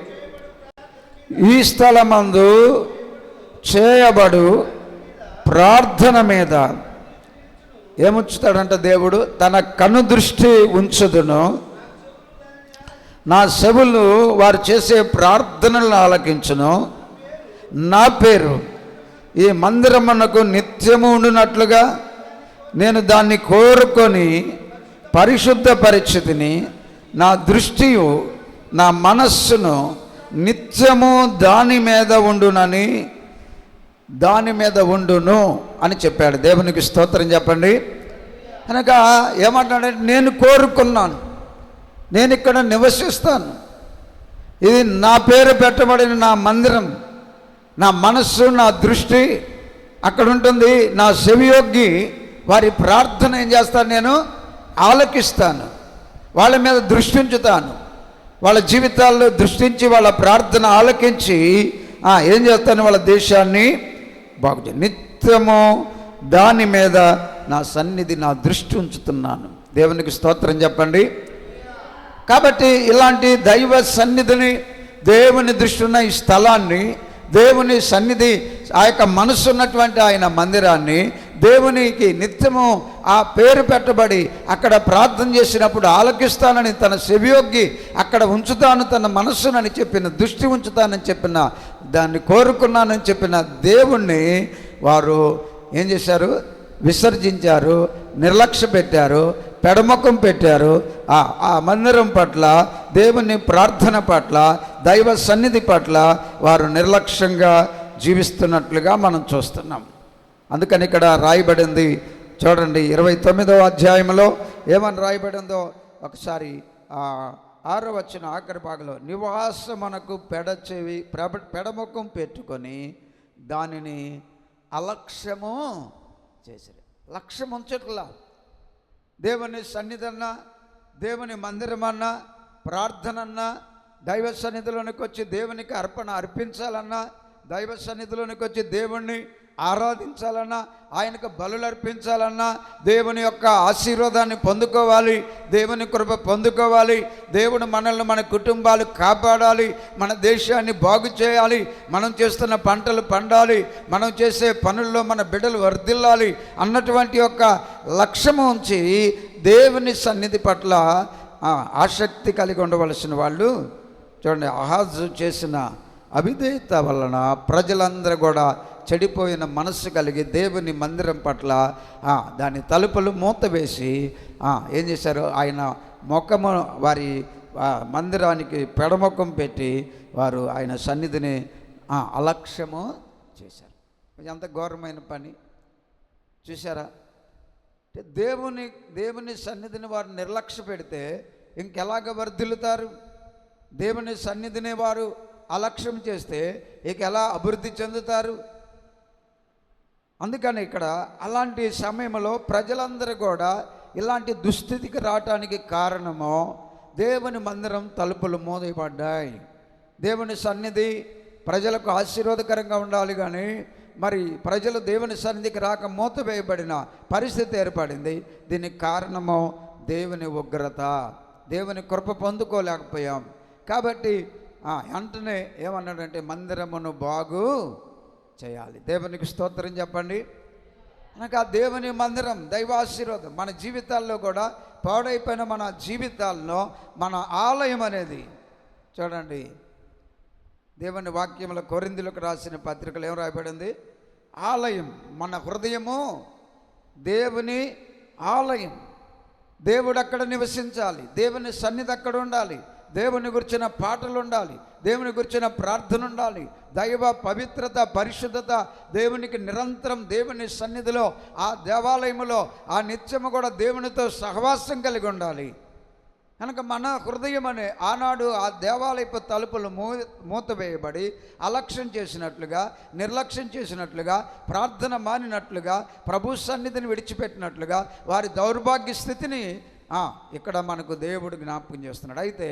ఈ స్థలమందు చేయబడు ప్రార్థన మీద ఏముంచుతాడంట దేవుడు, తన కను దృష్టి ఉంచుదును, నా చెవులు వారు చేసే ప్రార్థనలను ఆలకించును, నా పేరు ఈ మందిరమునకు నిత్యము ఉండునట్లుగా నేను దాన్ని కోరుకొని పరిశుద్ధ పరిస్థితిని, నా దృష్టియు నా మనస్సును నిత్యము దాని మీద ఉండును అని చెప్పాడు. దేవునికి స్తోత్రం చెప్పండి. కనుక ఏమంటాడంటే, నేను కోరుకున్నాను, నేను ఇక్కడ నివసిస్తాను, ఇది నా పేరు పెట్టబడిన నా మందిరం, నా మనస్సు నా దృష్టి అక్కడ ఉంటుంది, నా చెవియొగ్గి వారి ప్రార్థన ఏం చేస్తాను, నేను ఆలకిస్తాను, వాళ్ళ మీద దృష్టి ఉంచుతాను, వాళ్ళ జీవితాల్లో దృష్టించి వాళ్ళ ప్రార్థన ఆలకించి ఏం చేస్తాను, వాళ్ళ దేశాన్ని బాగు నిత్యము దాని మీద నా సన్నిధి నా దృష్టి ఉంచుతున్నాను. దేవునికి స్తోత్రం చెప్పండి. కాబట్టి ఇలాంటి దైవ సన్నిధిని, దేవుని దృష్టి ఉన్న ఈ స్థలాన్ని, దేవుని సన్నిధి ఆ యొక్క మనసు ఉన్నటువంటి ఆయన మందిరాన్ని దేవునికి నిత్యము ఆ పేరు పెట్టబడి అక్కడ ప్రార్థన చేసినప్పుడు ఆలకిస్తానని తన చెవియొగ్గి అక్కడ ఉంచుతాను తన మనస్సునని చెప్పిన, దృష్టి ఉంచుతానని చెప్పిన, దాన్ని కోరుకున్నానని చెప్పిన దేవుణ్ణి వారు ఏం చేశారు, విసర్జించారు, నిర్లక్ష్య పెట్టారు, పెడముఖం పెట్టారు. ఆ మందిరం పట్ల, దేవుని ప్రార్థన పట్ల, దైవ సన్నిధి పట్ల వారు నిర్లక్ష్యంగా జీవిస్తున్నట్లుగా మనం చూస్తున్నాం. అందుకని ఇక్కడ రాయబడింది చూడండి, 29వ అధ్యాయంలో ఏమని రాయబడిందో ఒకసారి 6వ వచనం ఆఖరి భాగంలో, నివాసమునకు పెడముఖం పెట్టుకొని దానిని అలక్ష్యము చేసిరి. లక్ష్యం ఉంచట్లా. దేవుని సన్నిధన్నా, దేవుని మందిరమన్నా, ప్రార్థనన్నా, దైవ సన్నిధిలోనికి వచ్చి దేవునికి అర్పణ అర్పించాలన్నా, దైవ సన్నిధిలోనికి వచ్చి దేవుణ్ణి ఆరాధించాలన్నా, ఆయనకు బలులు అర్పించాలన్నా, దేవుని యొక్క ఆశీర్వాదాన్ని పొందుకోవాలి, దేవుని కృప పొందుకోవాలి, దేవుడు మనల్ని, మన కుటుంబాలు కాపాడాలి, మన దేశాన్ని బాగు చేయాలి, మనం చేస్తున్న పంటలు పండాలి, మనం చేసే పనుల్లో మన బిడ్డలు వర్ధిల్లాలి అన్నటువంటి యొక్క లక్ష్యము ఉంచి దేవుని సన్నిధి పట్ల ఆసక్తి కలిగి ఉండవలసిన వాళ్ళు చూడండి, అహాజు చేసిన అవిధేయత వలన ప్రజలందరూ కూడా చెడిపోయిన మనస్సు కలిగి దేవుని మందిరం పట్ల దాని తలుపులు మూత వేసి ఏం చేశారు, ఆయన ముఖము వారి మందిరానికి పెడముఖం పెట్టి వారు ఆయన సన్నిధిని అలక్ష్యము చేశారు. ఎంత ఘోరమైన పని చూసారా? దేవుని సన్నిధిని వారు నిర్లక్ష్య పెడితే ఇంకెలాగ వర్ధిల్లుతారు? దేవుని సన్నిధిని వారు అలక్ష్యం చేస్తే ఇక ఎలా అభివృద్ధి చెందుతారు? అందుకని ఇక్కడ అలాంటి సమయంలో ప్రజలందరూ కూడా ఇలాంటి దుస్థితికి రావటానికి కారణము దేవుని మందిరం తలుపులు మూయబడ్డాయి. దేవుని సన్నిధి ప్రజలకు ఆశీర్వాదకరంగా ఉండాలి, కానీ మరి ప్రజలు దేవుని సన్నిధికి రాక మూతవేయబడిన పరిస్థితి ఏర్పడింది. దీనికి కారణము దేవుని ఉగ్రత, దేవుని కృప పొందుకోలేకపోయాం. కాబట్టి వెంటనే ఏమన్నాడంటే మందిరమును బాగు చేయాలి. దేవునికి స్తోత్రం చెప్పండి. అనగా దేవుని మందిరం దైవాశీర్వాదం మన జీవితాల్లో కూడా పాడైపోయిన మన జీవితాల్లో మన ఆలయం అనేది చూడండి. దేవుని వాక్యముల కొరింథీయులకు రాసిన పత్రికలు ఏం రాయబడింది? ఆలయం. మన హృదయము దేవుని ఆలయం. దేవుడు అక్కడ నివసించాలి, దేవుని సన్నిధి అక్కడ ఉండాలి, దేవుని గురించిన పాటలు ఉండాలి, దేవుని గురించిన ప్రార్థన ఉండాలి, దైవ పవిత్రత పరిశుద్ధత దేవునికి నిరంతరం దేవుని సన్నిధిలో ఆ దేవాలయములో ఆ నిత్యము కూడా దేవునితో సహవాసం కలిగి ఉండాలి. కనుక మన హృదయం అనే ఆనాడు ఆ దేవాలయపు తలుపులు మూతవేయబడి అలక్ష్యం చేసినట్లుగా, నిర్లక్ష్యం చేసినట్లుగా, ప్రార్థన మానినట్లుగా, ప్రభు సన్నిధిని విడిచిపెట్టినట్లుగా వారి దౌర్భాగ్య స్థితిని ఇక్కడ మనకు దేవుడు జ్ఞాపకం చేస్తున్నాడు. అయితే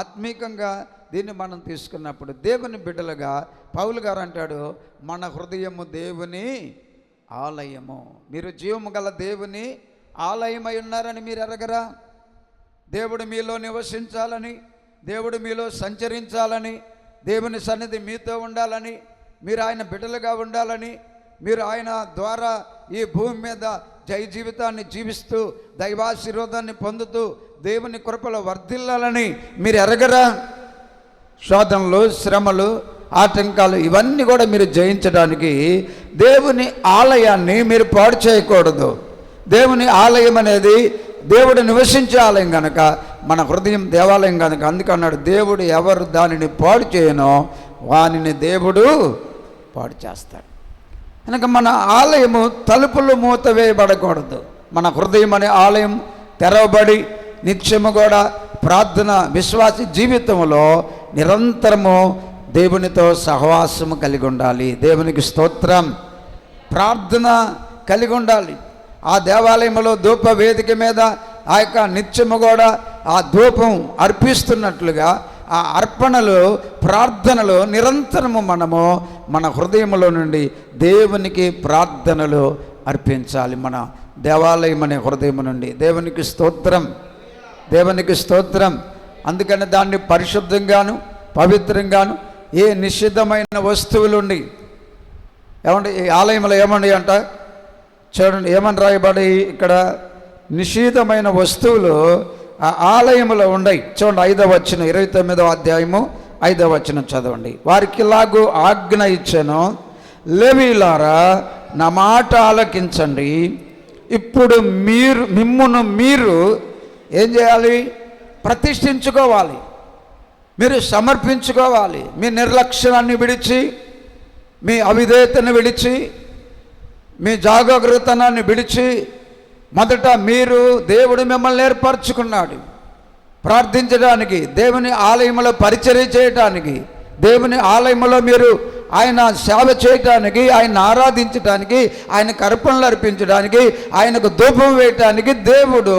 ఆత్మీకంగా దీన్ని మనం తీసుకున్నప్పుడు దేవుని బిడ్డలుగా పౌలు గారు అంటాడు, మన హృదయము దేవుని ఆలయము. మీరు జీవము గల దేవుని ఆలయమై ఉన్నారని మీరు ఎరగరా? దేవుడు మీలో నివసించాలని, దేవుడు మీలో సంచరించాలని, దేవుని సన్నిధి మీతో ఉండాలని, మీరు ఆయన బిడ్డలుగా ఉండాలని, మీరు ఆయన ద్వారా ఈ భూమి మీద జయ జీవితాన్ని జీవిస్తూ దైవాశీర్వాదాన్ని పొందుతూ దేవుని కృపలో వర్ధిల్లాలని మీరు ఎరగరా? శోధనలు, శ్రమలు, ఆటంకాలు ఇవన్నీ కూడా మీరు జయించడానికి దేవుని ఆలయాన్ని మీరు పాడు చేయకూడదు. దేవుని ఆలయం అనేది దేవుడు నివసించే ఆలయం కనుక మన హృదయం దేవాలయం కనుక అందుకన్నాడు, దేవుడు ఎవరు దానిని పాడు చేయనో వానిని దేవుడు పాడు చేస్తాడు. కనుక మన ఆలయము తలుపులు మూతవేయబడకూడదు. మన హృదయం అనే ఆలయం తెరవబడి నిత్యము కూడా ప్రార్థన విశ్వాస జీవితంలో నిరంతరము దేవునితో సహవాసము కలిగి ఉండాలి. దేవునికి స్తోత్రం. ప్రార్థన కలిగి ఉండాలి. ఆ దేవాలయంలో ధూప వేదిక మీద ఆ యొక్క నిత్యము కూడా ఆ ధూపం అర్పిస్తున్నట్లుగా ఆ అర్పణలు, ప్రార్థనలు నిరంతరము మనము మన హృదయంలో నుండి దేవునికి ప్రార్థనలు అర్పించాలి. మన దేవాలయం అనే హృదయం నుండి. దేవునికి స్తోత్రం, దేవునికి స్తోత్రం. అందుకని దాన్ని పరిశుద్ధంగాను పవిత్రంగాను ఏ నిషిద్ధమైన వస్తువులుండి ఏమంటే ఈ ఆలయంలో ఏమండి అంట చూడండి, ఏమని రాయబడి ఇక్కడ నిషిద్ధమైన వస్తువులు ఆ ఆలయంలో ఉన్నాయి. చూడండి 5వ వచనం 29వ అధ్యాయము 5వ వచనం చదవండి. వారికి ఇలాగూ ఆజ్ఞ ఇచ్చాను, లేవీయులారా నా మాట ఆలకించండి. ఇప్పుడు మిమ్మును మీరు ఏం చేయాలి? ప్రతిష్ఠించుకోవాలి, మీరు సమర్పించుకోవాలి. మీ నిర్లక్ష్యాన్ని విడిచి, మీ అవిధేయతను విడిచి, మీ జాగరూకతనాన్ని విడిచి మొదట మీరు దేవుడు మిమ్మల్ని ఏర్పరచుకున్నాడు ప్రార్థించడానికి, దేవుని ఆలయంలో పరిచర్య చేయటానికి, దేవుని ఆలయంలో మీరు ఆయన సేవ చేయటానికి, ఆయన ఆరాధించడానికి, ఆయనకు అర్పణలు అర్పించడానికి, ఆయనకు ధూపం వేయటానికి దేవుడు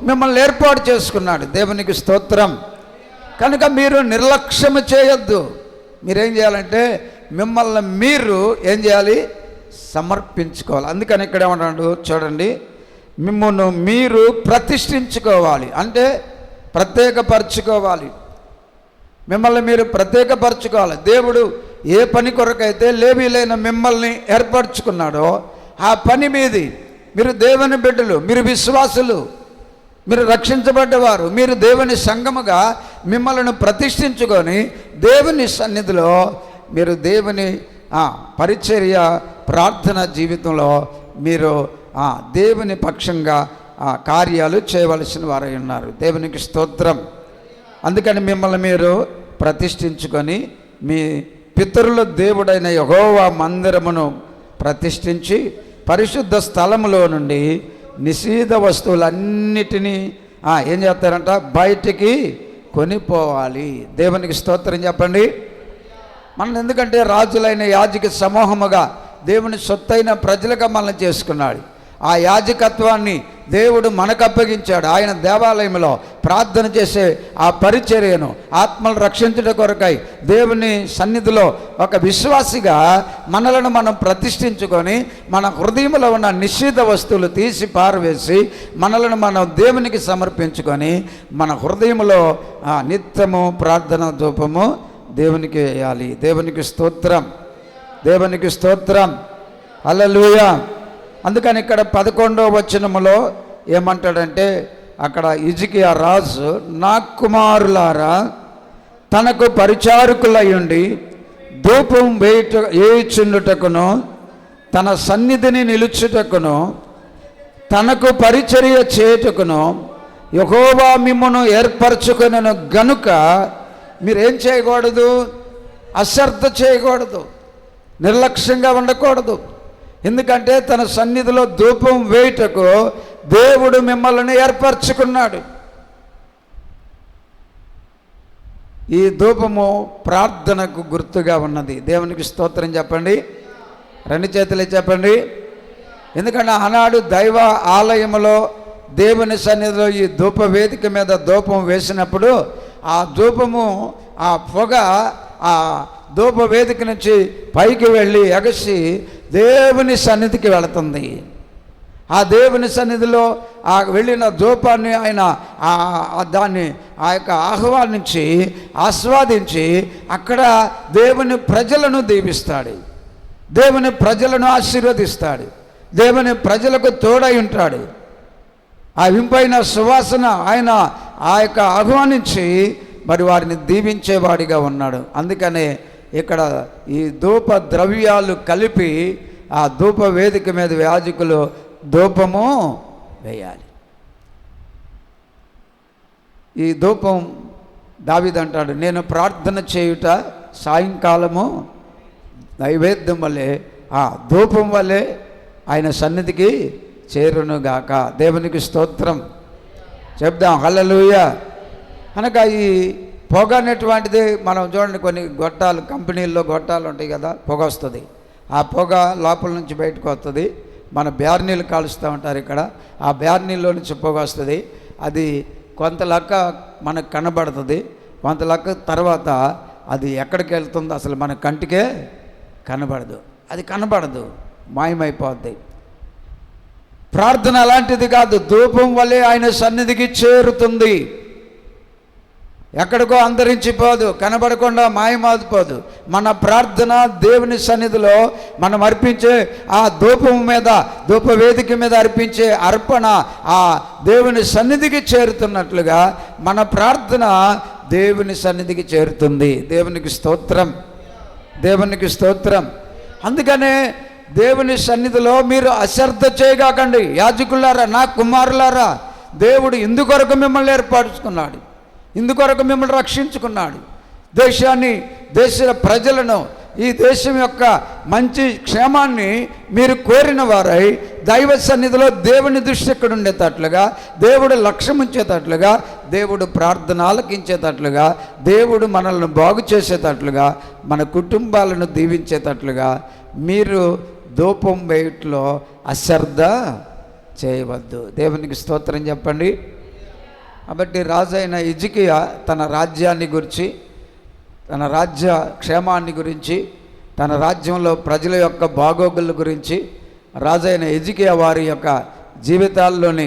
మిమ్మల్ని ఏర్పాటు చేసుకున్నాడు. దేవునికి స్తోత్రం. కనుక మీరు నిర్లక్ష్యం చేయొద్దు. మీరేం చేయాలంటే మిమ్మల్ని మీరు ఏం చేయాలి? సమర్పించుకోవాలి. అందుకని ఇక్కడ ఏమన్నాడు చూడండి, మిమ్మల్ని మీరు ప్రతిష్ఠించుకోవాలి అంటే ప్రత్యేకపరచుకోవాలి. మిమ్మల్ని మీరు ప్రత్యేకపరచుకోవాలి. దేవుడు ఏ పని కొరకైతే లేవీయులైన మిమ్మల్ని ఏర్పరచుకున్నాడో ఆ పని మీది మీరు దేవుని బిడ్డలు, మీరు విశ్వాసులు, మీరు రక్షించబడ్డవారు, మీరు దేవుని సంఘముగా మిమ్మల్ని ప్రతిష్ఠించుకొని దేవుని సన్నిధిలో మీరు దేవుని పరిచర్య ప్రార్థన జీవితంలో మీరు దేవుని పక్షంగా కార్యాలు చేయవలసిన వారై ఉన్నారు. దేవునికి స్తోత్రం. అందుకని మిమ్మల్ని మీరు ప్రతిష్ఠించుకొని మీ పితరుల దేవుడైన యెహోవా మందిరమును ప్రతిష్ఠించి పరిశుద్ధ స్థలములో నుండి నిషిద్ధ వస్తువులన్నిటినీ ఏం చేస్తారంట, బయటికి కొనిపోవాలి. దేవునికి స్తోత్రం చెప్పండి. మనం ఎందుకంటే రాజులైన యాజక సమూహముగా దేవుని సొత్తైన ప్రజలుగా మనల్ని చేసుకున్నాడు. ఆ యాజకత్వాన్ని దేవుడు మనకు అప్పగించాడు. ఆయన దేవాలయంలో ప్రార్థన చేసే ఆ పరిచర్యను ఆత్మలు రక్షించడం కొరకై దేవుని సన్నిధిలో ఒక విశ్వాసిగా మనలను మనం ప్రతిష్ఠించుకొని మన హృదయంలో ఉన్న నిషిద్ధ వస్తువులు తీసి పారవేసి మనలను మనం దేవునికి సమర్పించుకొని మన హృదయంలో నిత్యము ప్రార్థన ధూపము దేవునికి వేయాలి. దేవునికి స్తోత్రం, దేవునికి స్తోత్రం, హల్లెలూయా. అందుకని ఇక్కడ 11వ వచనములో ఏమంటాడంటే, అక్కడ హిజ్కియా రాజు, నా కుమారులారా తనకు పరిచారకులయ్యుండి ధూపం వేయుచుండుటకును తన సన్నిధిని నిలుచుటకును తనకు పరిచర్య చేయుటకును యెహోవా మిమ్మును ఏర్పరచుకొనెను గనుక మీరేం చేయకూడదు, అశ్రద్ధ చేయకూడదు, నిర్లక్ష్యంగా ఉండకూడదు. ఎందుకంటే తన సన్నిధిలో ధూపం వేయుటకు దేవుడు మిమ్మల్ని ఏర్పరచుకున్నాడు. ఈ ధూపము ప్రార్థనకు గుర్తుగా ఉన్నది. దేవునికి స్తోత్రం చెప్పండి, రెండు చేతులే చెప్పండి. ఎందుకంటే ఆనాడు దైవ ఆలయంలో దేవుని సన్నిధిలో ఈ ధూప వేదిక మీద ధూపం వేసినప్పుడు ఆ ధూపము, ఆ పొగ ఆ ధూప వేదిక నుంచి పైకి వెళ్ళి ఎగసి దేవుని సన్నిధికి వెళుతుంది. ఆ దేవుని సన్నిధిలో ఆ వెళ్ళిన ధూపాన్ని ఆయన దాన్ని ఆహ్వానించి ఆస్వాదించి అక్కడ దేవుని ప్రజలను దీవిస్తాడు, దేవుని ప్రజలను ఆశీర్వదిస్తాడు, దేవుని ప్రజలకు తోడై ఉంటాడు. ఆ వింపైన సువాసన ఆయన ఆహ్వానించి మరి వారిని దీవించేవాడిగా ఉన్నాడు. అందుకనే ఇక్కడ ఈ ధూప ద్రవ్యాలు కలిపి ఆ ధూప వేదిక మీద యాజకులు ధూపము వేయాలి. ఈ ధూపం దావీదు అంటాడు, నేను ప్రార్థన చేయుట సాయంకాలము నైవేద్యం వల్లే ఆ ధూపం వల్లే ఆయన సన్నిధికి చేరునుగాక. దేవునికి స్తోత్రం చెప్దాం, హల్లెలూయా. కనుక ఈ పొగ అనేటువంటిది మనం చూడండి, కొన్ని గొట్టాలు కంపెనీల్లో గొట్టాలు ఉంటాయి కదా, పొగ వస్తుంది. ఆ పొగ లోపల నుంచి బయటకు వస్తుంది. మన బ్యార్నీళ్ళు కాలుస్తూ ఉంటారు ఇక్కడ, ఆ బ్యార్నీల్లో నుంచి పొగ వస్తుంది. అది కొంత లెక్క మనకు కనబడుతుంది, కొంత లెక్క తర్వాత అది ఎక్కడికి వెళ్తుందో అసలు మన కంటికే కనబడదు, అది కనబడదు, మాయమైపోద్ది. ప్రార్థన అలాంటిది కాదు, ధూపం వల్లే ఆయన సన్నిధికి చేరుతుంది. ఎక్కడికో అంతరించిపోదు, కనబడకుండా మాయమాదిపోదు. మన ప్రార్థన దేవుని సన్నిధిలో మనం అర్పించే ఆ ధూపం మీద, ధూప వేదిక మీద అర్పించే అర్పణ ఆ దేవుని సన్నిధికి చేరుతున్నట్లుగా మన ప్రార్థన దేవుని సన్నిధికి చేరుతుంది. దేవునికి స్తోత్రం, దేవునికి స్తోత్రం. అందుకనే దేవుని సన్నిధిలో మీరు అశ్రద్ధ చేయగాకండి. యాజకులారా, నా కుమారులారా, దేవుడు ఇందుకొరకు మిమ్మల్ని ఏర్పరచుకున్నాడు, ఇందుకొరకు మిమ్మల్ని రక్షించుకున్నాడు. దేశాన్ని, దేశ ప్రజలను, ఈ దేశం యొక్క మంచి క్షేమాన్ని మీరు కోరిన వారై దైవ సన్నిధిలో దేవుని దృష్టి ఎక్కడ ఉండేటట్లుగా, దేవుడు లక్ష్యం ఉంచేటట్లుగా, దేవుడు ప్రార్థన ఆలకించేటట్లుగా, దేవుడు మనల్ని బాగు చేసేటట్లుగా, మన కుటుంబాలను దీవించేటట్లుగా మీరు ధూపం వేయట్లో అశ్రద్ధ చేయవద్దు. దేవునికి స్తోత్రం చెప్పండి. కాబట్టి రాజైన హిజ్కియా తన రాజ్యాన్ని గురించి, తన రాజ్య క్షేమాన్ని గురించి, తన రాజ్యంలో ప్రజల యొక్క బాగోగుల గురించి, రాజైన హిజ్కియా వారి యొక్క జీవితాల్లోని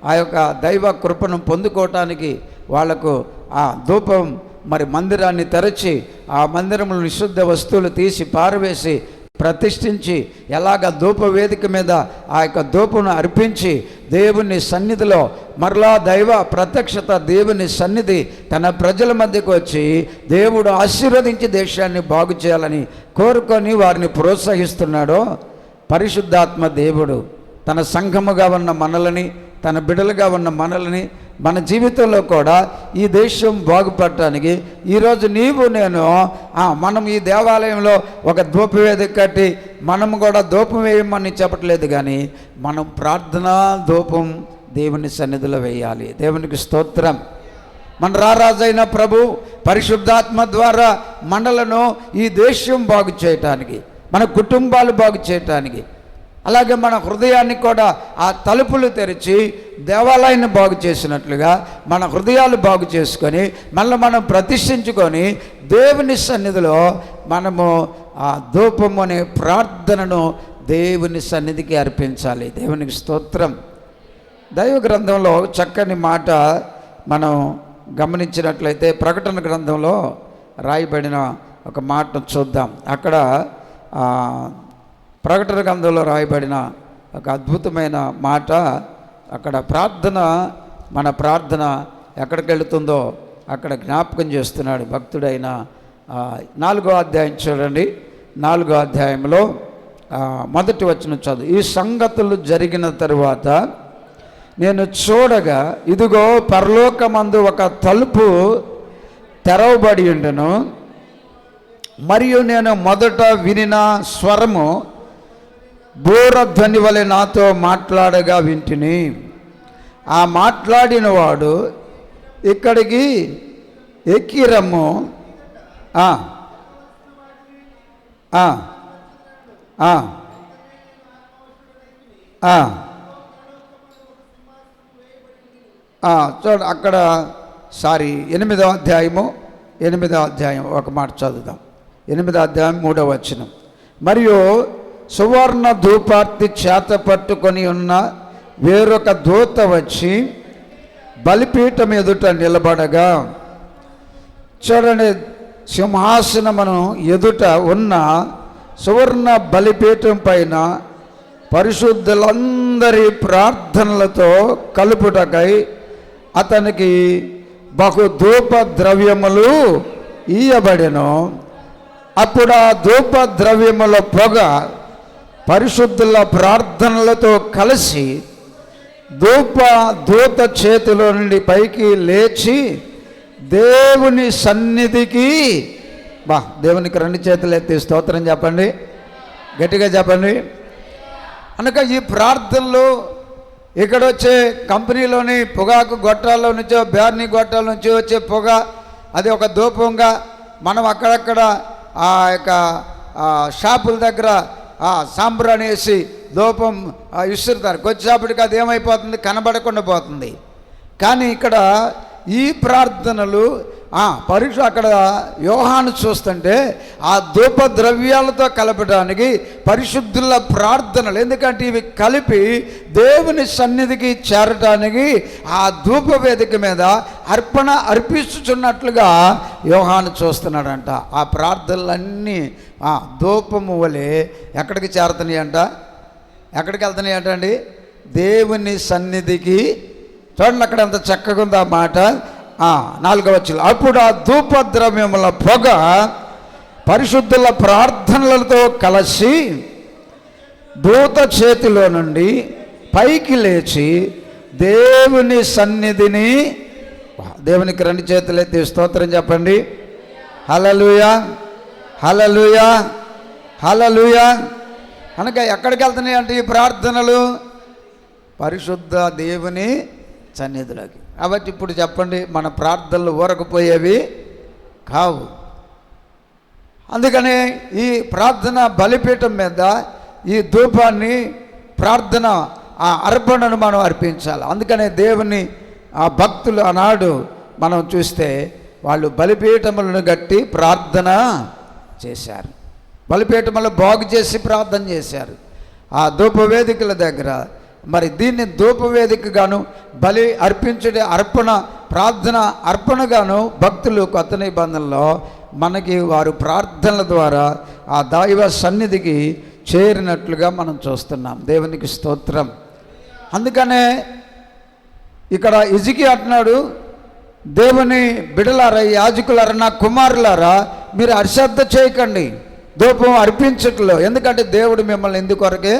ఆ యొక్క దైవ కృపను పొందుకోవటానికి వాళ్లకు ఆ ధూపం మరి మందిరాన్ని తెరచి ఆ మందిరంలో నిషిద్ధ వస్తువులు తీసి పారవేసి ప్రతిష్ఠించి ఎలాగ ధూప వేదిక మీద ఆ యొక్క ధూపను అర్పించి దేవుని సన్నిధిలో మరలా దైవ ప్రత్యక్షత, దేవుని సన్నిధి తన ప్రజల మధ్యకు వచ్చి దేవుడు ఆశీర్వదించి దేశాన్ని బాగు చేయాలని కోరుకొని వారిని ప్రోత్సహిస్తున్నాడో పరిశుద్ధాత్మ దేవుడు తన సంఘముగా ఉన్న మనలని, తన బిడలుగా ఉన్న మనలని మన జీవితంలో కూడా ఈ దేశం బాగుపడటానికి ఈరోజు నీవు నేను మనం ఈ దేవాలయంలో ఒక ధూపవేదిక కట్టి మనం కూడా ధూపం వేయమని చెప్పట్లేదు, కానీ మనం ప్రార్థనా ధూపం దేవుని సన్నిధిలో వేయాలి. దేవునికి స్తోత్రం. మన రారాజైన ప్రభు పరిశుద్ధాత్మ ద్వారా మనలను ఈ దేశం బాగు చేయటానికి, మన కుటుంబాలు బాగు చేయటానికి, అలాగే మన హృదయాన్ని కూడా ఆ తలుపులు తెరిచి దేవాలయాన్ని బాగు చేసినట్లుగా మన హృదయాలు బాగు చేసుకొని మళ్ళీ మనం ప్రతిష్ఠించుకొని దేవుని సన్నిధిలో మనము ఆ ధూపము అనే ప్రార్థనను దేవుని సన్నిధికి అర్పించాలి. దేవునికి స్తోత్రం. దైవ గ్రంథంలో చక్కని మాట మనం గమనించినట్లయితే ప్రకటన గ్రంథంలో రాయబడిన ఒక మాటను చూద్దాం. అక్కడ ప్రకటన గ్రంథంలో రాయబడిన ఒక అద్భుతమైన మాట, అక్కడ ప్రార్థన, మన ప్రార్థన ఎక్కడికి వెళుతుందో అక్కడ జ్ఞాపకం చేస్తున్నాడు భక్తుడైన 4వ అధ్యాయం చూడండి. 4వ అధ్యాయంలో మొదటి వచనం చదువు. ఈ సంగతులు జరిగిన తరువాత నేను చూడగా ఇదిగో పరలోకమందు ఒక తలుపు తెరవబడి ఉండెను. మరియు నేను మొదట వినిన స్వరము బూరధ్వని వలె నాతో మాట్లాడగా వింటిని. ఆ మాట్లాడిన వాడు ఇక్కడికి ఎక్కిరమ్ము, చూడ అక్కడ 8వ అధ్యాయం ఒక మాట చదువుదాం. 8వ అధ్యాయం 3వ వచనం. మరియు సువర్ణ ధూపార్తి చేత పట్టుకొని ఉన్న వేరొక దూత వచ్చి బలిపీఠం ఎదుట నిలబడగా, చూడండి, సింహాసనమును ఎదుట ఉన్న సువర్ణ బలిపీఠం పైన పరిశుద్ధులందరి ప్రార్థనలతో కలుపుటకై అతనికి బహు ధూప ద్రవ్యములు ఇయ్యబడెను. అప్పుడు ఆ ధూప ద్రవ్యముల పొగ పరిశుద్ధుల ప్రార్థనలతో కలిసి దూత చేతిలో నుండి పైకి లేచి దేవుని సన్నిధికి, దేవునికి 2 చేతులు ఎత్తి స్తోత్రం చెప్పండి, గట్టిగా చెప్పండి. కనుక ఈ ప్రార్థనలు ఇక్కడ వచ్చే కంపెనీలోని పొగాకు గొట్టాల్లో నుంచో బ్యార్నీ గొట్టాల నుంచి వచ్చే పొగ, అది ఒక ధూపంగా మనం అక్కడక్కడ ఆ యొక్క షాపుల దగ్గర సాంబ్రాణి వేసి ధూపం విసురుతారు. కొద్దిసేపటికి అది ఏమైపోతుంది, కనబడకుండా పోతుంది. కానీ ఇక్కడ ఈ ప్రార్థనలు అక్కడ యోహాను చూస్తుంటే ఆ ధూప ద్రవ్యాలతో కలపడానికి పరిశుద్ధుల ప్రార్థనలు, ఎందుకంటే ఇవి కలిపి దేవుని సన్నిధికి చేరటానికి ఆ ధూప వేదిక మీద అర్పిస్తున్నట్లుగా యోహాను చూస్తున్నాడంట. ఆ ప్రార్థనలన్నీ ధూపము వలె ఎక్కడికి చేరుతున్నాయంట, ఎక్కడికి వెళ్తున్నాయంట అండి, దేవుని సన్నిధికి. చూడండి అక్కడ ఎంత చక్కగా ఉంది ఆ మాట. 4వ వచనం. అప్పుడు ఆ ధూపద్రవ్యముల పొగ పరిశుద్ధుల ప్రార్థనలతో కలిసి దూత చేతిలో నుండి పైకి లేచి దేవుని సన్నిధిని, దేవునికి 2 చేతులు ఎత్తి స్తోత్రం చెప్పండి, హల్లెలూయా హల్లెలూయా హల్లెలూయా. కనుక ఎక్కడికి వెళ్తున్నాయి అంటే ఈ ప్రార్థనలు పరిశుద్ధ దేవుని సన్నిధిలోకి. కాబట్టి ఇప్పుడు చెప్పండి, మన ప్రార్థనలు ఊరకపోయేవి కావు. అందుకని ఈ ప్రార్థన బలిపీఠం మీద ఈ ధూపాన్ని, ప్రార్థన అర్పణను మనం అర్పించాలి. అందుకనే దేవుని భక్తులు ఆనాడు మనం చూస్తే వాళ్ళు బలిపీఠములను కట్టి ప్రార్థన చేశారు, బలిపీఠములు బాగు చేసి ప్రార్థన చేశారు ఆ ధూపవేదికల దగ్గర. మరి దీన్ని ధూపవేదికగాను బలి అర్పించే ప్రార్థన అర్పణగాను భక్తులు కొత్త నిబంధనలో మనకి వారు ప్రార్థనల ద్వారా ఆ దైవ సన్నిధికి చేరినట్లుగా మనం చూస్తున్నాం. దేవునికి స్తోత్రం. అందుకనే ఇక్కడ హిజ్కియా అంటున్నాడు, దేవుని బిడలారా, యాజకులారా, నా కుమారులారా, మీరు అశ్రద్ధ చేయకండి ధూపం అర్పించట్లో, ఎందుకంటే దేవుడు మిమ్మల్ని ఎందుకొరకే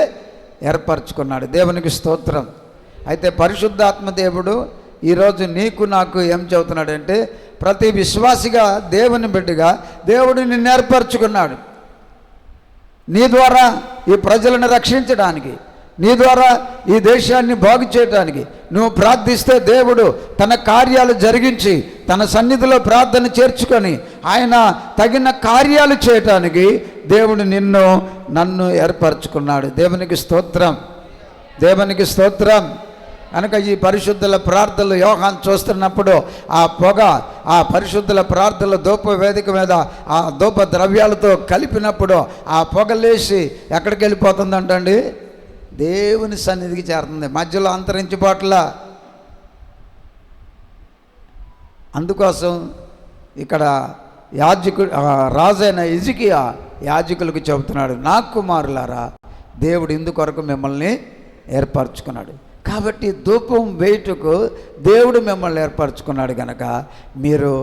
ఏర్పరచుకున్నాడు. దేవునికి స్తోత్రం. అయితే పరిశుద్ధాత్మ దేవుడు ఈరోజు నీకు నాకు ఏం చెబుతున్నాడంటే, ప్రతి విశ్వాసిగా దేవుని బిడ్డగా దేవుడు నిన్ను ఏర్పరచుకున్నాడు. నీ ద్వారా ఈ ప్రజలను రక్షించడానికి, నీ ద్వారా ఈ దేశాన్ని బాగు చేయడానికి నువ్వు ప్రార్థిస్తే దేవుడు తన కార్యాలు జరిగించి తన సన్నిధిలో ప్రార్థన చేర్చుకొని ఆయన తగిన కార్యాలు చేయటానికి దేవుడు నన్ను ఏర్పరచుకున్నాడు. దేవునికి స్తోత్రం, దేవునికి స్తోత్రం. కనుక ఈ పరిశుద్ధుల ప్రార్థనలు యోహాను చూస్తున్నప్పుడు ఆ పొగ ఆ పరిశుద్ధుల ప్రార్థనలు ధూప వేదిక మీద ఆ ధూప ద్రవ్యాలతో కలిపినప్పుడు ఆ పొగ లేచి ఎక్కడికి వెళ్ళిపోతుందంటండి? దేవుని సన్నిధికి చేరుతుంది, మధ్యలో అంతరించిపోట్ల. అందుకోసం ఇక్కడ రాజైన హిజ్కియా యాజకులకు చెబుతున్నాడు, నా కుమారులారా, దేవుడు ఇందుకొరకు మిమ్మల్ని ఏర్పరచుకున్నాడు. కాబట్టి ధూపం వేయుటకు దేవుడు మిమ్మల్ని ఏర్పరచుకున్నాడు కనుక మీరు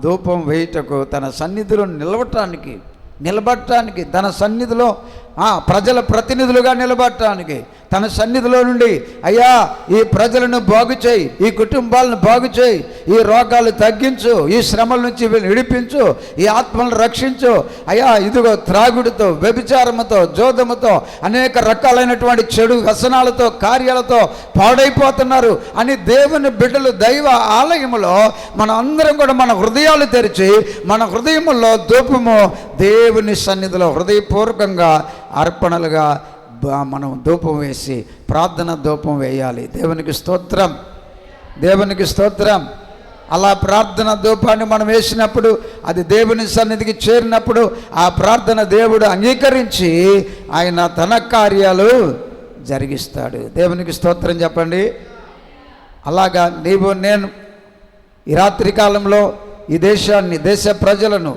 ధూపం వేయుటకు తన సన్నిధిలో నిలబడటానికి తన సన్నిధిలో ప్రజల ప్రతినిధులుగా నిలబడటానికి తన సన్నిధిలో నుండి, అయ్యా ఈ ప్రజలను బాగు చేయి, ఈ కుటుంబాలను బాగు చేయి, ఈ రోగాలు తగ్గించు, ఈ శ్రమల నుంచి విడిపించు, ఈ ఆత్మలను రక్షించు, అయ్యా ఇదిగో త్రాగుడితో వ్యభిచారముతో జోదముతో అనేక రకాలైనటువంటి చెడు వ్యసనాలతో కార్యాలతో పాడైపోతున్నారు అని దేవుని బిడ్డలు దైవ ఆలయములో మన అందరం కూడా మన హృదయాలు తెరిచి మన హృదయములో ధూపము దేవుని సన్నిధిలో హృదయపూర్వకంగా అర్పణలుగా మనం ధూపం వేసి ప్రార్థన ధూపం వేయాలి. దేవునికి స్తోత్రం, దేవునికి స్తోత్రం. అలా ప్రార్థన ధూపాన్ని మనం వేసినప్పుడు అది దేవుని సన్నిధికి చేరినప్పుడు ఆ ప్రార్థన దేవుడు అంగీకరించి ఆయన తన కార్యాలు జరిగిస్తాడు. దేవునికి స్తోత్రం చెప్పండి. అలాగా నేను ఈ రాత్రి కాలంలో ఈ దేశాన్ని, దేశ ప్రజలను,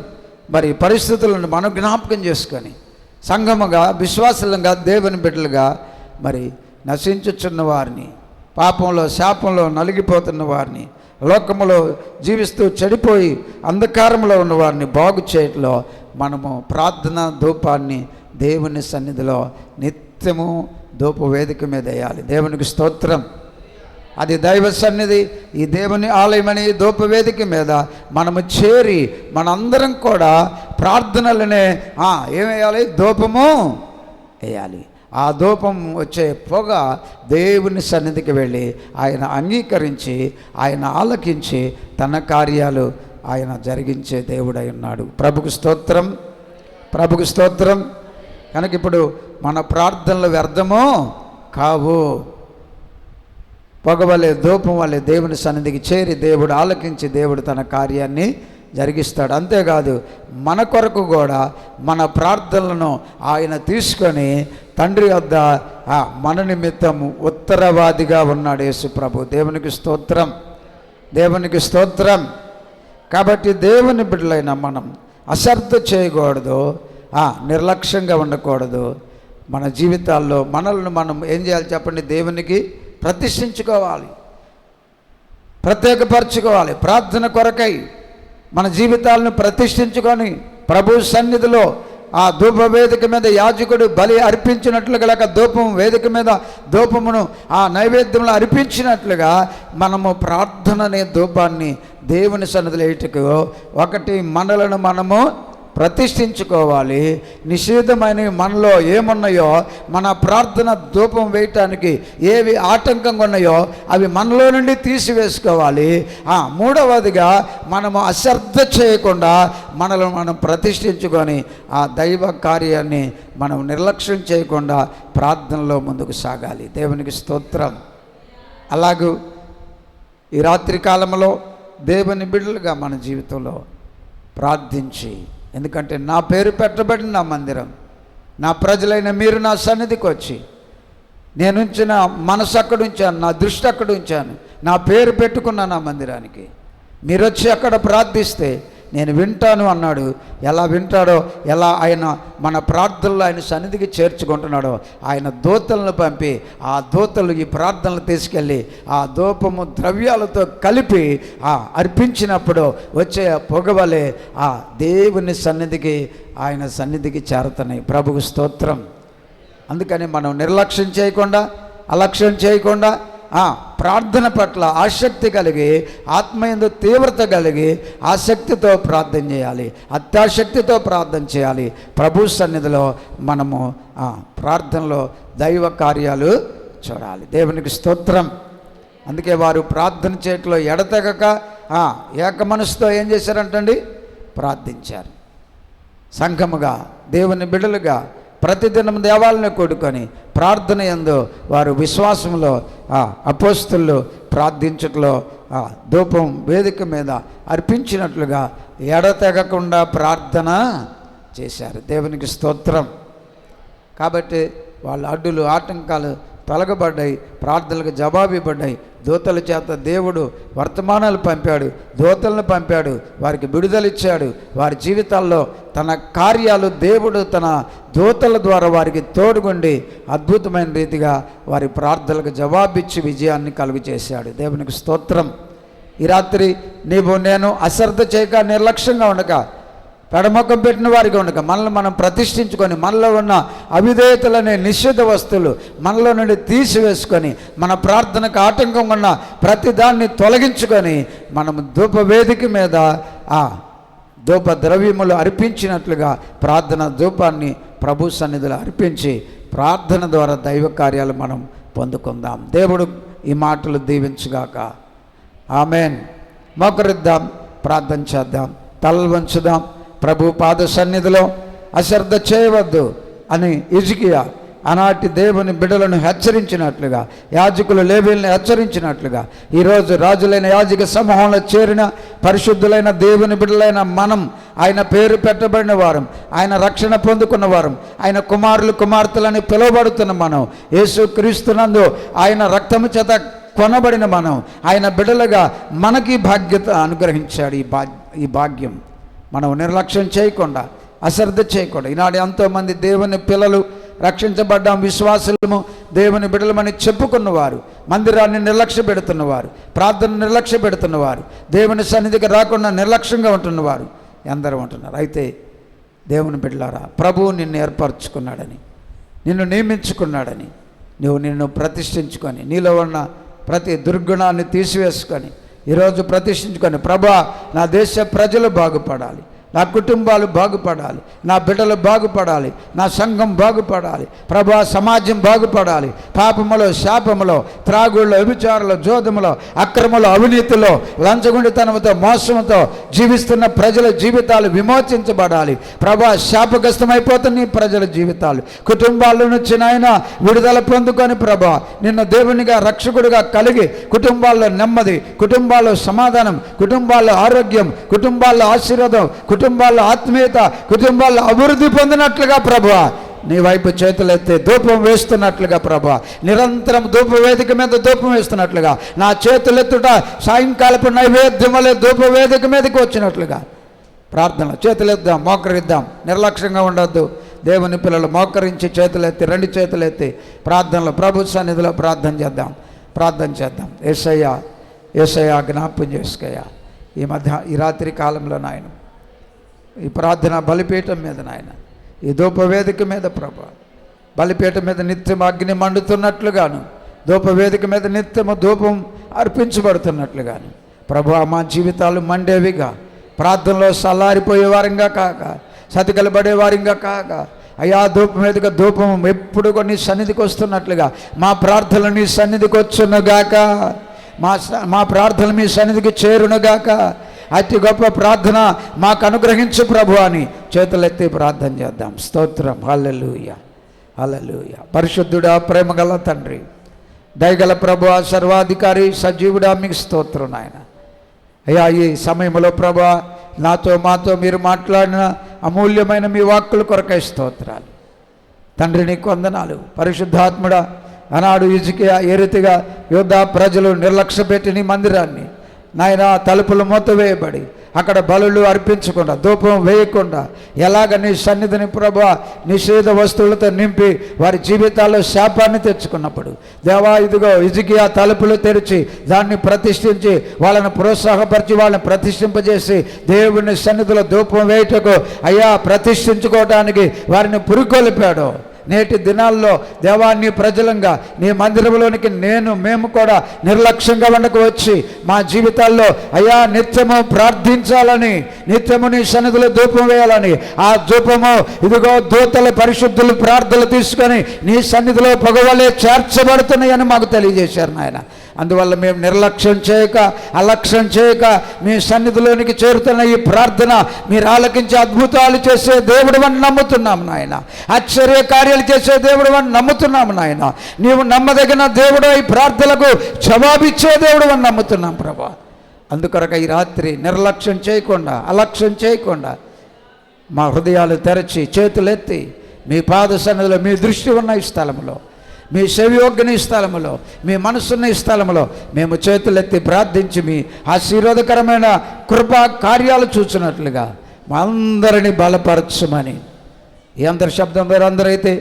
మరి పరిస్థితులను మనం జ్ఞాపకం చేసుకొని సంఘముగా విశ్వాసులంగా దేవుని బిడ్డలుగా మరి నశించుచున్న వారిని, పాపంలో శాపంలో నలిగిపోతున్న వారిని, లోకములో జీవిస్తూ చెడిపోయి అంధకారంలో ఉన్న వారిని బాగు చేయట్లో మనము ప్రార్థన ధూపాన్ని దేవుని సన్నిధిలో నిత్యము ధూప వేదిక మీద వేయాలి. దేవునికి స్తోత్రం. అది దైవ సన్నిధి, ఈ దేవుని ఆలయమని ధూప వేదిక మీద మనము చేరి మనందరం కూడా ప్రార్థనలనే ఏమేయాలి? ధూపము వేయాలి. ఆ ధూపం వచ్చే పొగ దేవుని సన్నిధికి వెళ్ళి ఆయన అంగీకరించి ఆయన ఆలకించి తన కార్యాలు ఆయన జరిగించే దేవుడై ఉన్నాడు. ప్రభుకు స్తోత్రం, ప్రభుకు స్తోత్రం. కనుక ఇప్పుడు మన ప్రార్థనలు వ్యర్థమో కావు. పొగ వలె ధూపం వలె దేవుని సన్నిధికి చేరి దేవుడు ఆలకించి దేవుడు తన కార్యాన్ని జరిగిస్తాడు. అంతేకాదు మన కొరకు కూడా మన ప్రార్థనలను ఆయన తీసుకొని తండ్రి వద్ద మన నిమిత్తం ఉత్తరవాదిగా ఉన్నాడు యేసు ప్రభు. దేవునికి స్తోత్రం, దేవునికి స్తోత్రం. కాబట్టి దేవుని బిడ్డలైన మనం అశ్రద్ధ చేయకూడదు, నిర్లక్ష్యంగా ఉండకూడదు. మన జీవితాల్లో మనల్ని మనం ఏం చేయాలి చెప్పండి? దేవునికి ప్రతిష్ఠించుకోవాలి, ప్రత్యేకపరచుకోవాలి. ప్రార్థన కొరకై మన జీవితాలను ప్రతిష్ఠించుకొని ప్రభు సన్నిధిలో ఆ ధూప వేదిక మీద యాజకుడు బలి అర్పించినట్లుగా, లేక ధూపం వేదిక మీద ధూపమును ఆ నైవేద్యంలో అర్పించినట్లుగా మనము ప్రార్థన అనే ధూపాన్ని దేవుని సన్నిధిలో వేయటకు ఒకటి మనలను మనము ప్రతిష్ఠించుకోవాలి. నిషేధమైనవి మనలో ఏమున్నాయో మన ప్రార్థన ధూపం వేయటానికి ఏవి ఆటంకంగా ఉన్నాయో అవి మనలో నుండి తీసివేసుకోవాలి. మూడవదిగా మనము అశ్రద్ధ చేయకుండా మనల్ని మనం ప్రతిష్ఠించుకొని ఆ దైవ కార్యాన్ని మనం నిర్లక్ష్యం చేయకుండా ప్రార్థనలో ముందుకు సాగాలి. దేవునికి స్తోత్రం. అలాగూ ఈ రాత్రి కాలంలో దేవుని బిడ్డలుగా మన జీవితంలో ప్రార్థించి, ఎందుకంటే నా పేరు పెట్టబడిన నా మందిరం, నా ప్రజలైన మీరు నా సన్నిధికి వచ్చి నేను ఉంచిన మనసు అక్కడ ఉంచాను, నా దృష్టి అక్కడ ఉంచాను, నా పేరు పెట్టుకున్న నా మందిరానికి మీరు వచ్చి అక్కడ ప్రార్థిస్తే నేను వింటాను అన్నాడు. ఎలా వింటాడో, ఎలా ఆయన మన ప్రార్థనలు ఆయన సన్నిధికి చేర్చుకుంటున్నాడో ఆయన దూతలను పంపి ఆ దూతలు ఈ ప్రార్థనలు తీసుకెళ్ళి ఆ ధూపము ద్రవ్యాలతో కలిపి అర్పించినప్పుడు వచ్చే పొగవలే ఆ దేవుని సన్నిధికి ఆయన సన్నిధికి చేరుతున్నాయి. ప్రభుకు స్తోత్రం. అందుకని మనం నిర్లక్ష్యం చేయకుండా, అలక్ష్యం చేయకుండా ప్రార్థన పట్ల ఆసక్తి కలిగి, ఆత్మయందు తీవ్రత కలిగి ఆసక్తితో ప్రార్థన చేయాలి, అత్యాసక్తితో ప్రార్థన చేయాలి. ప్రభు సన్నిధిలో మనము ప్రార్థనలో దైవ కార్యాలు చూడాలి. దేవునికి స్తోత్రం. అందుకే వారు ప్రార్థన చేయట్లో ఎడతెగక ఏక మనసుతో ఏం చేశారంటండి? ప్రార్థించారు. సంఘముగా, దేవుని బిడ్డలుగా ప్రతిదినం దేవాలయంలో కూడుకొని ప్రార్థన యందు వారు విశ్వాసంలో అపోస్తలులు ప్రార్థించట్లో ధూపం వేదిక మీద అర్పించినట్లుగా ఎడతెగకుండా ప్రార్థన చేశారు. దేవునికి స్తోత్రం. కాబట్టి వాళ్ళ అడ్డులు ఆటంకాలు తొలగబడ్డాయి, ప్రార్థనలకు జవాబు ఇవ్వబడ్డాయి. దూతల చేత దేవుడు వర్తమానాలు పంపాడు, దూతలను పంపాడు, వారికి విడుదలిచ్చాడు. వారి జీవితాల్లో తన కార్యాలు దేవుడు తన దూతల ద్వారా వారికి తోడుగుండి అద్భుతమైన రీతిగా వారి ప్రార్థనలకు జవాబిచ్చి విజయాన్ని కలుగు చేశాడు. దేవునికి స్తోత్రం. ఈ రాత్రి నీవు నేను అశ్రద్ధ చేయక, నిర్లక్ష్యంగా ఉండక, పెడమొక్కం పెట్టిన వారిగా ఉండక, మనల్ని మనం ప్రతిష్ఠించుకొని మనలో ఉన్న అవిధేయతలనే నిషిద్ధ వస్తువులు మనలో నుండి తీసివేసుకొని మన ప్రార్థనకు ఆటంకం ఉన్న ప్రతి దాన్ని తొలగించుకొని మనం ధూప వేదిక మీద ధూప ద్రవ్యములు అర్పించినట్లుగా ప్రార్థన ధూపాన్ని ప్రభు సన్నిధిలో అర్పించి ప్రార్థన ద్వారా దైవ కార్యాలు మనం పొందుకుందాం. దేవుడు ఈ మాటలు దీవించుగాక. ఆమెన్. మోకరిద్దాం, ప్రార్థన చేద్దాం, తలలు వంచుదాం. ప్రభు పాద సన్నిధిలో అశ్రద్ధ చేయవద్దు అని హిజ్కియా ఆనాటి దేవుని బిడ్డలను హెచ్చరించినట్లుగా, యాజకులు లేవీయులను హెచ్చరించినట్లుగా, ఈరోజు రాజులైన యాజక సమూహంలో చేరిన పరిశుద్ధులైన దేవుని బిడ్డలైన మనం, ఆయన పేరు పెట్టబడిన వారం, ఆయన రక్షణ పొందుకున్న వారం, ఆయన కుమారులు కుమార్తెలని పిలువబడుతున్న మనం, యేసు క్రీస్తునందు ఆయన రక్తము చేత కొనబడిన మనం, ఆయన బిడ్డలుగా మనకి బాధ్యత అనుగ్రహించాడు. ఈ భాగ్యం మనం నిర్లక్ష్యం చేయకుండా, అశ్రద్ధ చేయకుండా. ఈనాడు ఎంతోమంది దేవుని పిల్లలు రక్షించబడ్డాం, విశ్వాసులము, దేవుని బిడ్డలమని చెప్పుకున్నవారు మందిరాన్ని నిర్లక్ష్య పెడుతున్నవారు, ప్రార్థన నిర్లక్ష్య పెడుతున్నవారు, దేవుని సన్నిధికి రాకుండా నిర్లక్ష్యంగా ఉంటున్నవారు ఎందరూ ఉంటున్నారు. అయితే దేవుని బిడ్డలారా, ప్రభువు నిన్ను ఏర్పరచుకున్నాడని, నిన్ను నియమించుకున్నాడని, నిన్ను ప్రతిష్ఠించుకొని, నీలో ఉన్న ప్రతి దుర్గుణాన్ని తీసివేసుకొని ఈరోజు ప్రతిష్ఠించుకొని, ప్రభా నా దేశ ప్రజలు బాగుపడాలి, నా కుటుంబాలు బాగుపడాలి, నా బిడ్డలు బాగుపడాలి, నా సంఘం బాగుపడాలి, ప్రభా సమాజం బాగుపడాలి, పాపములో, శాపములో, త్రాగుల్లో, వ్యభిచారంలో, జోదములో, అక్రమలో, అవినీతిలో, లంచగొండితనంతో, మోసంతో జీవిస్తున్న ప్రజల జీవితాలు విమోచించబడాలి. ప్రభా శాపగ్రస్తమైపోతున్న ఈ ప్రజల జీవితాలు, కుటుంబాల నుంచి నాయన విడుదల పొందుకొని ప్రభా నిన్ను దేవునిగా రక్షకుడిగా కలిగి కుటుంబాల్లో నెమ్మది, కుటుంబాల్లో సమాధానం, కుటుంబాల్లో ఆరోగ్యం, కుటుంబాల్లో ఆశీర్వాదం, కుటుంబాల్లో ఆత్మీయత, కుటుంబాల్లో అభివృద్ధి పొందినట్లుగా ప్రభువా నీ వైపు చేతులెత్తి ధూపం వేస్తున్నట్లుగా ప్రభా, నిరంతరం ధూప వేదిక మీద ధూపం వేస్తున్నట్లుగా, నా చేతులెత్తుట సాయంకాలపు నైవేద్యం వలె ధూప వేదిక మీదకి వచ్చినట్లుగా ప్రార్థన చేతులెద్దాం, మోకరిద్దాం, నిర్లక్ష్యంగా ఉండొద్దు. దేవుని పిల్లలు మోకరించి చేతులెత్తి, రెండు చేతులెత్తి ప్రార్థనలో ప్రభు సన్నిధిలో ప్రార్థన చేద్దాం. యేసయ్య జ్ఞాపకం చేసుకోయ్యా. ఈ రాత్రి కాలంలో నాయన ఈ ప్రార్థన బలిపీఠం మీద నాయన, ఈ ధూపవేదిక మీద ప్రభా, బలిపీఠం మీద నిత్యం అగ్ని మండుతున్నట్లుగాను, ధూపవేదిక మీద నిత్యము ధూపం అర్పించబడుతున్నట్లుగాను ప్రభా మా జీవితాలు మండేవిగా, ప్రార్థనలో సల్లారిపోయే వారంగా కాక, సతికలబడే వారంగా కాక, అయ్యా ధూపం మీదుగా ధూపం ఎప్పుడు నీ సన్నిధికి వస్తున్నట్లుగా మా ప్రార్థనలు నీ సన్నిధికి వచ్చునుగాక, మా ప్రార్థనలు మీ సన్నిధికి చేరునుగాక. అతి గొప్ప ప్రార్థన మాకు అనుగ్రహించు ప్రభు అని చేతులెత్తి ప్రార్థన చేద్దాం. స్తోత్రం. హల్లెలూయా, హల్లెలూయా. పరిశుద్ధుడా, ప్రేమగల తండ్రి, దయగల ప్రభువా, సర్వాధికారి, సజీవుడా, మీకు స్తోత్రం నాయన. అయ్యా ఈ సమయంలో ప్రభువా మాతో మీరు మాట్లాడిన అమూల్యమైన మీ వాక్కుల కొరకై స్తోత్రాలు తండ్రి. నీకు వందనాలు. పరిశుద్ధాత్ముడా, ఆనాడు హిజ్కియా ఏ రీతిగా యూదా ప్రజలు నిర్లక్ష్య పెట్టి నీ మందిరాన్ని నాయన తలుపులు మూతవేయబడి అక్కడ బలులు అర్పించకుండా, ధూపం వేయకుండా, ఎలాగ నీ సన్నిధిని ప్రభువా నిషేధ వస్తువులతో నింపి వారి జీవితాల్లో శాపాన్ని తెచ్చుకున్నప్పుడు దేవా ఇదిగో హిజ్కియా తలుపులు తెరిచి దాన్ని ప్రతిష్ఠించి వాళ్ళని ప్రోత్సాహపరిచి వాళ్ళని ప్రతిష్ఠింపజేసి దేవుని సన్నిధిలో ధూపం వేయటకు అయ్యా ప్రతిష్ఠించుకోవడానికి వారిని పురికొల్పాడు. నేటి దినాల్లో దేవాన్ని ప్రజలంగా నీ మందిరంలోనికి మేము కూడా నిర్లక్ష్యంగా ఉండకు వచ్చి మా జీవితాల్లో అయ్యా నిత్యము ప్రార్థించాలని, నిత్యము నీ సన్నిధిలో ధూపం వేయాలని, ఆ ధూపము ఇదిగో దూతల పరిశుద్ధులు ప్రార్థనలు తీసుకొని నీ సన్నిధిలో పొగవలే చేర్చబడుతున్నాయని మాకు తెలియజేశారు నాయన. అందువల్ల మేము నిర్లక్ష్యం చేయక, అలక్ష్యం చేయక మీ సన్నిధిలోనికి చేరుతున్న ఈ ప్రార్థన మీరు ఆలకించి అద్భుతాలు చేసే దేవుడు అని నమ్ముతున్నాము నాయన. ఆశ్చర్య కార్యాలు చేసే దేవుడు అని నమ్ముతున్నాము నాయన. నీవు నమ్మదగిన దేవుడు, ఈ ప్రార్థనలకు జవాబిచ్చే దేవుడు అని నమ్ముతున్నాం ప్రభా. అందుకొరక ఈ రాత్రి నిర్లక్ష్యం చేయకుండా, అలక్ష్యం చేయకుండా మా హృదయాలు తెరచి చేతులెత్తి మీ పాద సన్నిధిలో, మీ దృష్టి ఉన్న ఈ స్థలంలో, మీ సెవియోగ్యని స్థలములో, మీ మనసున్న ఈ స్థలంలో మేము చేతులెత్తి ప్రార్థించి మీ ఆశీర్వాదకరమైన కృపా కార్యాలు చూసినట్లుగా మా అందరినీ బలపరచమని, ఈ అందరి శబ్దం ద్వారా అందరైతే,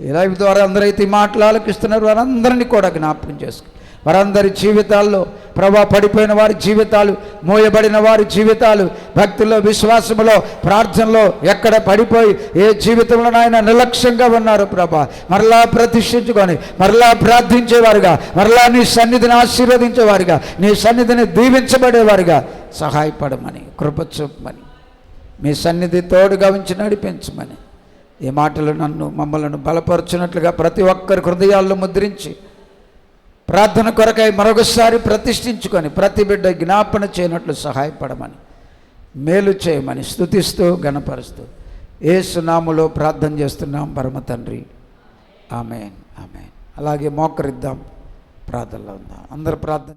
ఈ లైవ్ ద్వారా అందరైతే ఈ మాటలు ఆలకిస్తున్నారు వారందరినీ కూడా జ్ఞాపకం చేసుకుని వారందరి జీవితాల్లో ప్రభా, పడిపోయిన వారి జీవితాలు, మోయబడిన వారి జీవితాలు, భక్తిలో, విశ్వాసములో, ప్రార్థనలో ఎక్కడ పడిపోయి ఏ జీవితంలో ఆయన నిర్లక్ష్యంగా ఉన్నారు ప్రభా, మరలా ప్రతిష్ఠించుకొని మరలా ప్రార్థించేవారుగా, మరలా నీ సన్నిధిని ఆశీర్వదించేవారుగా, నీ సన్నిధిని దీవించబడేవారుగా సహాయపడమని, కృప చూపమని, మీ సన్నిధి తోడుగా ఉంచి నడిపించమని, ఈ మాటలు మమ్మల్ని బలపరుచున్నట్లుగా ప్రతి ఒక్కరి హృదయాల్లో ముద్రించి ప్రార్థన కొరకై మరొకసారి ప్రతిష్ఠించుకొని ప్రతి బిడ్డ జ్ఞాపన చేయనట్లు సహాయపడమని, మేలు చేయమని స్తుతిస్తూ గణపరుస్తూ యేసు నామములో ప్రార్థన చేస్తున్నాం పరమ తండ్రి. ఆమేన్, ఆమేన్. అలాగే మోకరిద్దాం, ప్రార్థనలో ఉందాం. అందరూ ప్రార్థన